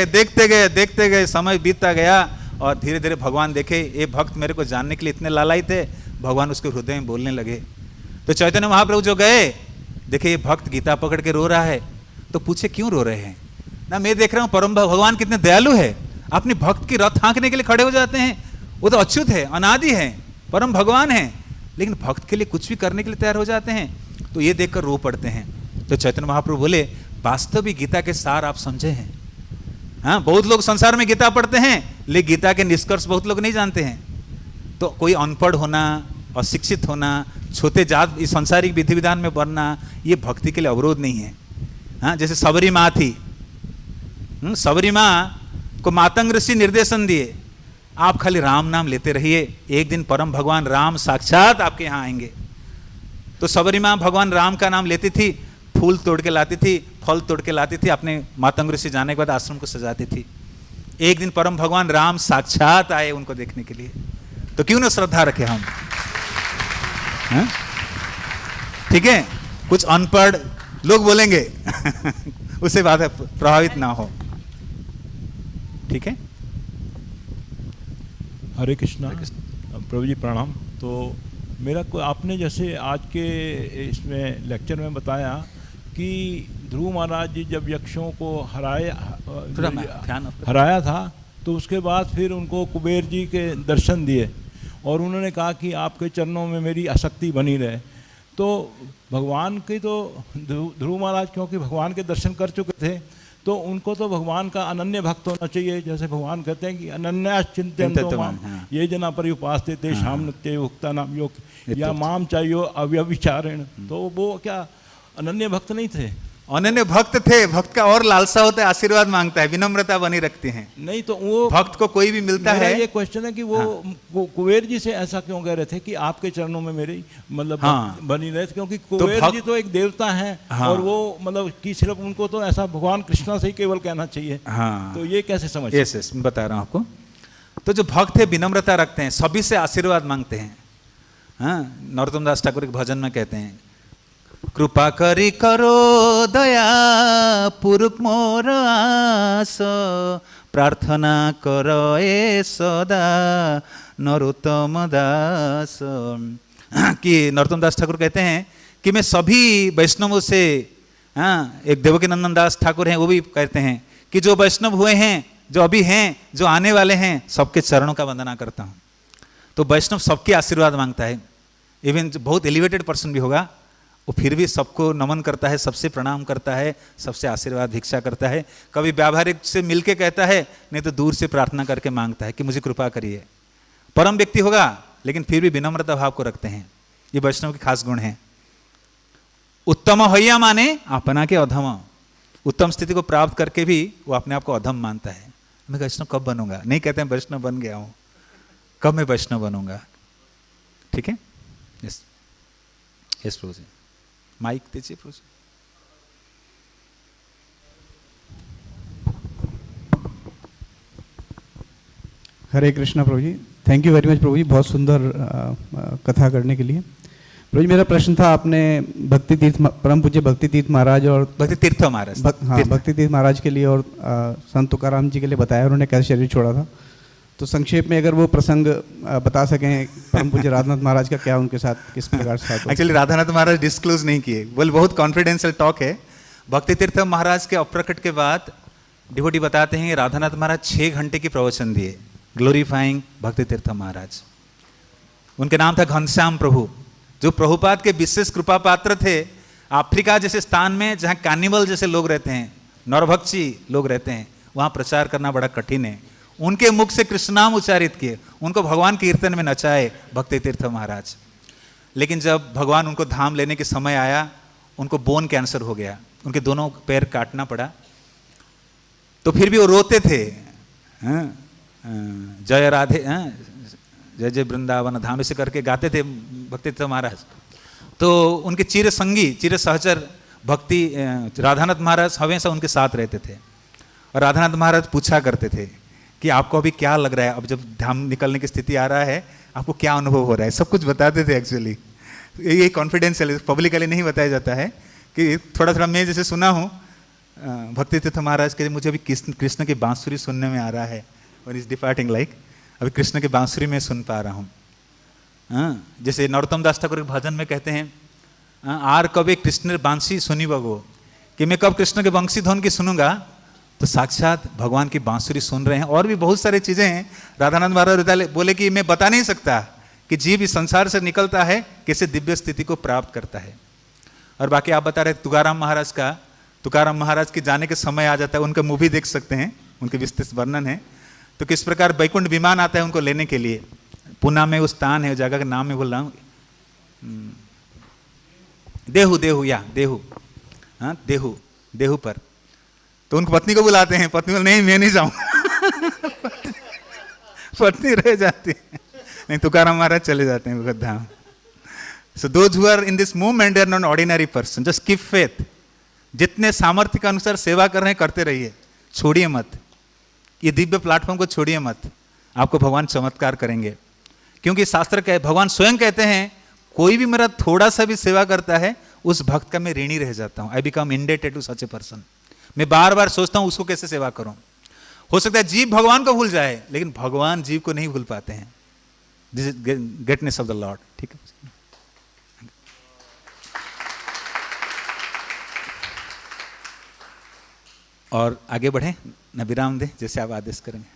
देखते गए, समय बीतता गया, और धीरे धीरे भगवान देखे ये भक्त मेरे को जानने के लिए इतने लालाई थे, भगवान उसके हृदय में बोलने लगे। तो चैतन्य महाप्रभु जो गए, देखे ये भक्त गीता पकड़ के रो रहा है, तो पूछे क्यों रो रहे हैं ना। मैं देख रहा हूँ परम भगवान कितने दयालु है, अपनी भक्त की रथ हाँकने के लिए खड़े हो जाते हैं। वो तो अच्युत है, अनादि है, परम भगवान है, लेकिन भक्त के लिए कुछ भी करने के लिए तैयार हो जाते हैं। तो ये देखकर रो पड़ते हैं। तो चैतन्य महाप्रभु बोले, वास्तविक गीता के सार आप समझे हैं। हाँ, बहुत लोग संसार में गीता पढ़ते हैं, लेकिन गीता के निष्कर्ष बहुत लोग नहीं जानते हैं। तो कोई अनपढ़ होना, अशिक्षित होना, छोटे जात इस सांसारिक विधि विधान में बनना, ये भक्ति के लिए अवरोध नहीं है। हाँ, जैसे सबरी माँ थी, सबरी माँ को मातंग ऋषि निर्देशन दिए, आप खाली राम नाम लेते रहिए, एक दिन परम भगवान राम साक्षात आपके यहाँ आएंगे। तो सबरी माँ भगवान राम का नाम लेती थी, फूल तोड़ के लाती थी, फल तोड़ के लाती थी, अपने मातंग ऋषि जाने के बाद आश्रम को सजाती थी। एक दिन परम भगवान राम साक्षात आए उनको देखने के लिए, तो क्यों ना श्रद्धा रखे हम। ठीक है, कुछ अनपढ़ लोग बोलेंगे उससे बात प्रभावित ना हो। ठीक है, हरे कृष्णा प्रभु जी, प्रणाम। तो मेरा को आपने जैसे आज के इसमें लेक्चर में बताया कि ध्रुव महाराज जी जब यक्षों को हराया था, तो उसके बाद फिर उनको कुबेर जी के दर्शन दिए और उन्होंने कहा कि आपके चरणों में मेरी आसक्ति बनी रहे। तो भगवान की तो ध्रुव महाराज क्योंकि भगवान के दर्शन कर चुके थे, तो उनको तो भगवान का अनन्य भक्त होना चाहिए। जैसे भगवान कहते हैं कि अनन्या चिंतयन्तो माम ये जना पर्युपास्ते तेषां नित्य युक्ता नाम योग या माम चाहिए अव्यभिचारेण। तो वो क्या अनन्य भक्त नहीं थे? अनन्य भक्त थे। भक्त का और लालसा होता है, आशीर्वाद मांगता है, विनम्रता बनी रखती है। नहीं तो वो भक्त को कोई भी मिलता है। ये क्वेश्चन है कि वो कुबेर जी से ऐसा क्यों कह रहे थे कि आपके चरणों में मेरी मतलब बनी रहे, क्योंकि कुबेर जी तो एक देवता हैं और वो मतलब कि सिर्फ उनको तो ऐसा भगवान कृष्णा से ही केवल कहना चाहिए। तो ये कैसे समझ? यस, मैं बता रहा हूँ आपको। तो जो भक्त है विनम्रता रखते हैं, सभी से आशीर्वाद मांगते हैं। हाँ, नरोत्तम दास ठाकुर के भजन में कहते हैं, कृपा करी करो दया पूर्वक मोर आस, प्रार्थना करो ए सदा नरोत्तम दास। कि नरोत्तम दास ठाकुर कहते हैं कि मैं सभी वैष्णवों से, एक देवकी नंदन दास ठाकुर हैं, वो भी कहते हैं कि जो वैष्णव हुए हैं, जो अभी हैं, जो आने वाले हैं, सबके चरणों का वंदना करता हूँ। तो वैष्णव सबके आशीर्वाद मांगता है। इवन जो बहुत एलिवेटेड पर्सन भी होगा, वो फिर भी सबको नमन करता है, सबसे प्रणाम करता है, सबसे आशीर्वाद भिक्षा करता है। कभी व्यावहारिक से मिलके कहता है, नहीं तो दूर से प्रार्थना करके मांगता है कि मुझे कृपा करिए। परम व्यक्ति होगा लेकिन फिर भी विनम्रता भाव को रखते हैं। ये वैष्णव के खास गुण हैं। उत्तम हैया माने अपना के अधम, उत्तम स्थिति को प्राप्त करके भी वो अपने आप को अधम मानता है। मैं वैष्णव कब बनूंगा, नहीं कहते हैं वैष्णव बन गया हूं, कब मैं वैष्णव बनूंगा। ठीक है, यस यस प्रभु जी, माइक दीजिए प्रभु जी। हरे कृष्णा प्रभु जी, थैंक यू वेरी मच प्रभु जी, बहुत सुंदर कथा करने के लिए। प्रभु जी मेरा प्रश्न था, आपने भक्ति तीर्थ परम पूज्य भक्ति तीर्थ महाराज और भक्ति तीर्थ महाराज हाँ भक्ति तीर्थ महाराज के लिए और संत तुकाराम जी के लिए बताया उन्होंने कैसे शरीर छोड़ा था। तो संक्षेप में अगर वो प्रसंग बता सकें, परम पूज्य राधानाथ महाराज का क्या उनके साथ किस प्रकार से साथ? एक्चुअली राधानाथ महाराज डिस्क्लोज नहीं किए, बोल बहुत कॉन्फिडेंशियल टॉक है। भक्ति तीर्थ महाराज के अप्रकट के बाद डिवोटी बताते हैं राधानाथ महाराज 6 घंटे की प्रवचन दिए, ग्लोरीफाइंग भक्ति तीर्थ महाराज। उनके नाम था घनश्याम प्रभु, जो प्रभुपाद के विशेष कृपा पात्र थे। अफ्रीका जैसे स्थान में जहाँ कार्निवल जैसे लोग रहते हैं, नरभक्षी लोग रहते हैं, वहाँ प्रचार करना बड़ा कठिन है। उनके मुख से कृष्ण नाम उच्चारित किए, उनको भगवान कीर्तन में नचाए भक्ति तीर्थ महाराज। लेकिन जब भगवान उनको धाम लेने के समय आया, उनको बोन कैंसर हो गया, उनके दोनों पैर काटना पड़ा। तो फिर भी वो रोते थे, जय राधे, जय जय वृंदावन धाम, ऐसे करके गाते थे भक्ति तीर्थ महाराज। तो उनके चिर संगी चिर सहचर भक्ति राधानाथ महाराज हमेशा उनके साथ रहते थे। और राधानाथ महाराज पूछा करते थे कि आपको अभी क्या लग रहा है, अब जब धाम निकलने की स्थिति आ रहा है आपको क्या अनुभव हो रहा है, सब कुछ बताते थे। एक्चुअली ये कॉन्फिडेंशियल पब्लिकली नहीं बताया जाता है, कि थोड़ा थोड़ा मैं जैसे सुना हूँ भक्ति तीर्थ महाराज के, मुझे अभी कृष्ण की बांसुरी सुनने में आ रहा है, और इज डिपार्टिंग लाइक अभी कृष्ण की बांसुरी में सुन पा रहा हूँ। जैसे नरोत्तम दास ठाकुर भजन में कहते हैं, आर कभी कृष्ण बांसी सुनी बगो, कि मैं कब कृष्ण के बंसी ध्वन की सुनूंगा, तो साक्षात भगवान की बांसुरी सुन रहे हैं। और भी बहुत सारी चीज़ें हैं। राधानाथ महाराज बोले कि मैं बता नहीं सकता कि जीव इस संसार से निकलता है कैसे दिव्य स्थिति को प्राप्त करता है। और बाकी आप बता रहे तुकाराम महाराज का, तुकाराम महाराज के जाने के समय आ जाता है, उनका मूवी देख सकते हैं, उनके विस्तृत वर्णन है। तो किस प्रकार बैकुंठ विमान आता है उनको लेने के लिए, पूना में उस स्थान है, जगह का नाम मैं बोल रहा हूँ, देहू देहू या देहू, हाँ देहू, देहू पर। तो उनको पत्नी को बुलाते हैं, पत्नी बोले नहीं मैं नहीं जाऊँ पत्नी रह जाती है, नहीं तुकाराम महाराज चले जाते हैं भगवत धाम। So those who are in this movement they are not ordinary person, just keep faith. जितने सामर्थ्य के अनुसार सेवा कर रहे हैं करते रहिए, छोड़िए मत, ये दिव्य प्लेटफॉर्म को छोड़िए मत, आपको भगवान चमत्कार करेंगे। क्योंकि शास्त्र कहे, भगवान स्वयं कहते हैं, कोई भी मेरा थोड़ा सा भी सेवा करता है उस भक्त का मैं ऋणी रह जाता हूँ। I become indebted to such a person. मैं बार बार सोचता हूँ उसको कैसे सेवा करूँ। हो सकता है जीव भगवान को भूल जाए, लेकिन भगवान जीव को नहीं भूल पाते हैं। This is greatness of the Lord. ठीक है, और आगे बढ़े न विराम दे, जैसे आप आदेश करेंगे।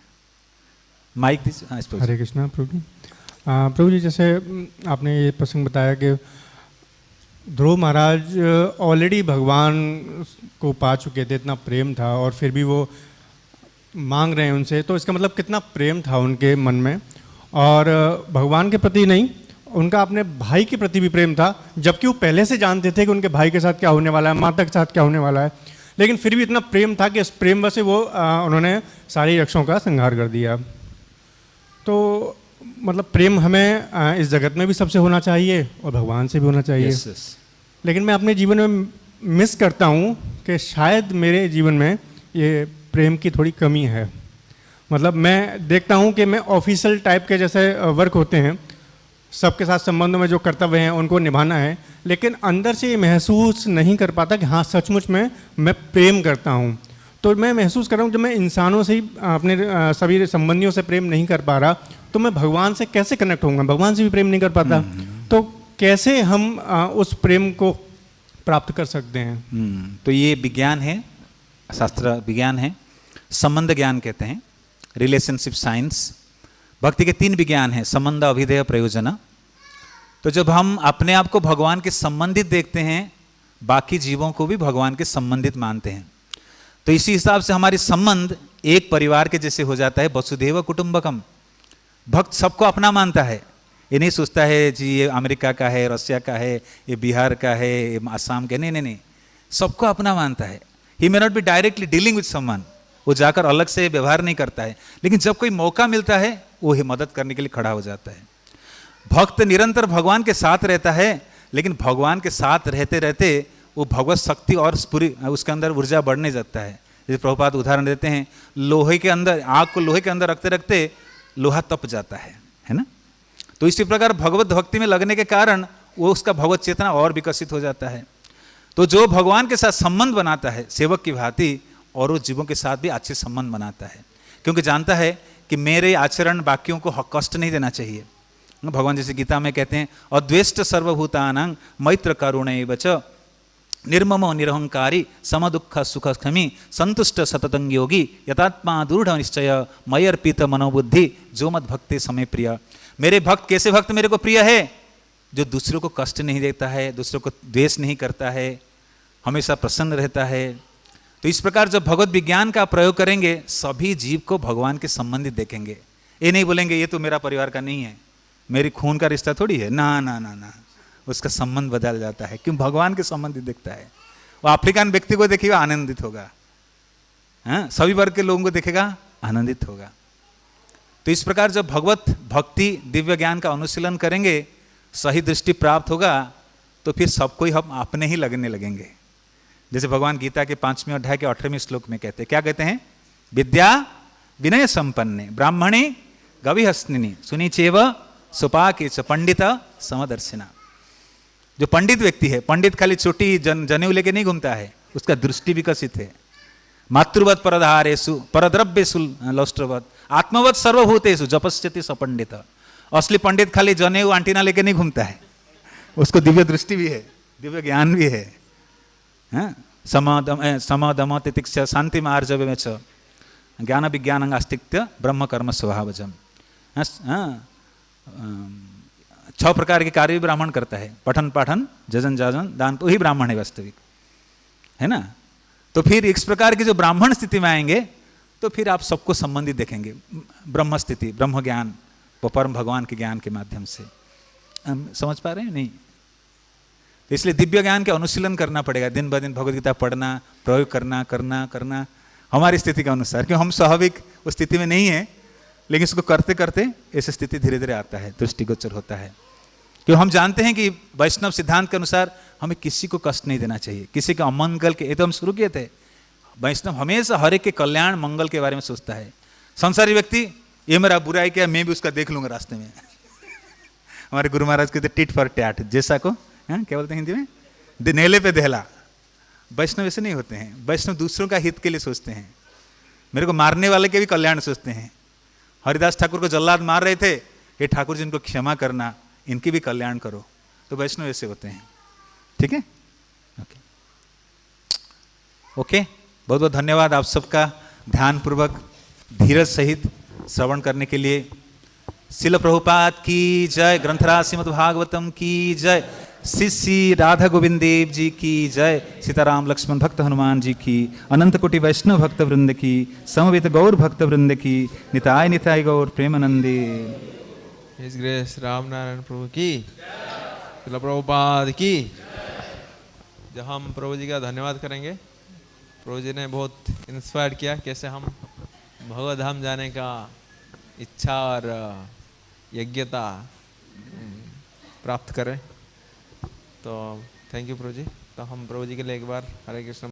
माइक दीजिए। हाँ, हरे कृष्णा प्रभु जी। प्रभु जी, जैसे आपने ये प्रसंग बताया कि ध्रुव महाराज ऑलरेडी भगवान को पा चुके थे, इतना प्रेम था, और फिर भी वो मांग रहे हैं उनसे, तो इसका मतलब कितना प्रेम था उनके मन में। और भगवान के प्रति नहीं, उनका अपने भाई के प्रति भी प्रेम था, जबकि वो पहले से जानते थे कि उनके भाई के साथ क्या होने वाला है, माता के साथ क्या होने वाला है, लेकिन फिर भी इतना प्रेम था कि इस प्रेम से वो उन्होंने सारी यक्षों का संहार कर दिया। तो मतलब प्रेम हमें इस जगत में भी सबसे होना चाहिए और भगवान से भी होना चाहिए। yes, yes. लेकिन मैं अपने जीवन में मिस करता हूँ कि शायद मेरे जीवन में ये प्रेम की थोड़ी कमी है। मतलब मैं देखता हूँ कि मैं ऑफिशियल टाइप के जैसे वर्क होते हैं, सबके साथ संबंधों में जो कर्तव्य हैं उनको निभाना है, लेकिन अंदर से ये महसूस नहीं कर पाता कि हाँ सचमुच में मैं प्रेम करता हूँ। तो मैं महसूस कर रहा हूँ जब मैं इंसानों से ही अपने सभी संबंधियों से प्रेम नहीं कर पा रहा, तो मैं भगवान से कैसे कनेक्ट होऊंगा, भगवान से भी प्रेम नहीं कर पाता। तो कैसे हम उस प्रेम को प्राप्त कर सकते हैं? तो ये विज्ञान है, शास्त्र विज्ञान है, संबंध ज्ञान कहते हैं, रिलेशनशिप साइंस। भक्ति के 3 विज्ञान हैं, संबंध, अभिधेय, प्रयोजना। तो जब हम अपने आप को भगवान के संबंधित देखते हैं, बाकी जीवों को भी भगवान के संबंधित मानते हैं। तो इसी हिसाब से हमारी संबंध एक परिवार के जैसे हो जाता है, वसुधैव कुटुंबकम। भक्त सबको अपना मानता है, ये नहीं सोचता है जी ये अमेरिका का है, रसिया का है, ये बिहार का है, ये आसाम का, नहीं, सबको अपना मानता है। He may not be directly dealing with someone, वो जाकर अलग से व्यवहार नहीं करता है, लेकिन जब कोई मौका मिलता है वो ही मदद करने के लिए खड़ा हो जाता है। भक्त निरंतर भगवान के साथ रहता है, लेकिन भगवान के साथ रहते रहते वो भगवत शक्ति और पूरी उसके अंदर ऊर्जा बढ़ने जाता है। जैसे प्रभुपाद उदाहरण देते हैं, लोहे के अंदर, आग को लोहे के अंदर रखते रखते लोहा तप जाता है ना। तो इसी प्रकार भगवत भक्ति में लगने के कारण वो उसका भगवत चेतना और विकसित हो जाता है। तो जो भगवान के साथ संबंध बनाता है सेवक की भांति, और वो जीवों के साथ भी अच्छे संबंध बनाता है, क्योंकि जानता है कि मेरे आचरण बाकियों को कष्ट नहीं देना चाहिए। भगवान जैसे गीता में कहते हैं, अद्वेष्ट सर्वभूतानां मैत्र करुणैव च निर्ममो निरहंकारी समदुःख सुख क्षमी संतुष्ट सततं योगी यतात्मा दृढ़ निश्चय मयर्पित मनोबुद्धि जो मत भक्ति समय प्रिय। मेरे भक्त कैसे भक्त मेरे को प्रिय है? जो दूसरों को कष्ट नहीं देता है, दूसरों को द्वेष नहीं करता है, हमेशा प्रसन्न रहता है। तो इस प्रकार जब भगवत विज्ञान का प्रयोग करेंगे, सभी जीव को भगवान के संबंधित देखेंगे। ये नहीं बोलेंगे ये तो मेरा परिवार का नहीं है, मेरी खून का रिश्ता थोड़ी है, ना ना ना ना, उसका संबंध बदल जाता है। क्यों? भगवान के संबंधित देखता है। वो अफ्रीकन व्यक्ति को देखेगा आनंदित होगा, हाँ, सभी वर्ग के लोगों को देखेगा आनंदित होगा। तो इस प्रकार जब भगवत भक्ति दिव्य ज्ञान का अनुशीलन करेंगे, सही दृष्टि प्राप्त होगा, तो फिर सबको ही हम अपने ही लगने लगेंगे। जैसे भगवान गीता के 5वें अध्याय के 18वें श्लोक में कहते हैं, क्या कहते हैं? विद्या विनय संपन्ने ब्राह्मणे गविहस्निनी सुनीचेव सुपाके च पंडित समदर्शिना। जो पंडित व्यक्ति है, पंडित खाली छोटी जनेऊ लेके नहीं घूमता है, उसका दृष्टि विकसित है। मातृवत परधारेषु परद्रव्येषु लौष्ट्रवत आत्मवत सर्वभूतेषु जपस्यति सपंडित। असली पंडित खाली जनेऊ आंटीना लेके नहीं घूमता है, उसको दिव्य दृष्टि भी है, दिव्य ज्ञान भी है। समदम तितिक्षा शांति मार्जव च ज्ञान विज्ञान आस्तिक्य ब्रह्म कर्म स्वभावजम। 6 प्रकार के कार्य भी ब्राह्मण करता है, पठन पाठन जजन जाजन दान, तो ही ब्राह्मण है वास्तविक, है ना। तो फिर इस प्रकार की जो ब्राह्मण स्थिति में आएंगे, तो फिर आप सबको संबंधित देखेंगे ब्रह्म स्थिति, ब्रह्म ज्ञान, परम भगवान के ज्ञान के माध्यम से। हम समझ पा रहे हैं नहीं? तो इसलिए दिव्य ज्ञान के अनुशीलन करना पड़ेगा, दिन ब दिन भगवदगीता पढ़ना, प्रयोग करना करना करना हमारी स्थिति के अनुसार, क्योंकि हम स्वाभाविक उस स्थिति में नहीं है, लेकिन इसको करते करते ऐसी स्थिति धीरे धीरे आता है, दृष्टिगोचर होता है। क्यों? हम जानते हैं कि वैष्णव सिद्धांत के अनुसार हमें किसी को कष्ट नहीं देना चाहिए, किसी का अमंगल के, ये तो हम शुरू किए थे। वैष्णव हमेशा हर एक के कल्याण मंगल के बारे में सोचता है। संसारी व्यक्ति ये मेरा बुराई किया, मैं भी उसका देख लूंगा रास्ते में। हमारे गुरु महाराज कहते टिट फॉर टैट, जैसा को क्या बोलते हैं हिंदी में, नेले पे दहला। वैष्णव ऐसे नहीं होते हैं, वैष्णव दूसरों का हित के लिए सोचते हैं, मेरे को मारने वाले के भी कल्याण सोचते हैं। हरिदास ठाकुर को जल्लाद मार रहे थे, हे ठाकुर जी इनको क्षमा करना, इनकी भी कल्याण करो। तो वैष्णव ऐसे होते हैं। ठीक है, ओके ओके, बहुत बहुत धन्यवाद आप सबका ध्यानपूर्वक धीरज सहित श्रवण करने के लिए। शिल प्रभुपाद की जय, ग्रंथराज श्रीमद् भागवतम की जय, श्री राधा गोविंद देव जी की जय, सीताराम लक्ष्मण भक्त हनुमान जी की, अनंत कोटि वैष्णव भक्त वृंद की, समवेत गौर भक्त वृंद की, निताय निताय गौर प्रेमानंदे। हिज ग्रेस राम नारायण प्रभु की, शिल प्रभुपाद की। जब हम प्रभु जी का धन्यवाद करेंगे, प्रभु जी ने बहुत इंस्पायर किया कैसे हम भगवत धाम जाने का इच्छा और यज्ञता प्राप्त करें। तो थैंक यू प्रभु जी। तो हम प्रभु जी के लिए एक बार हरे कृष्ण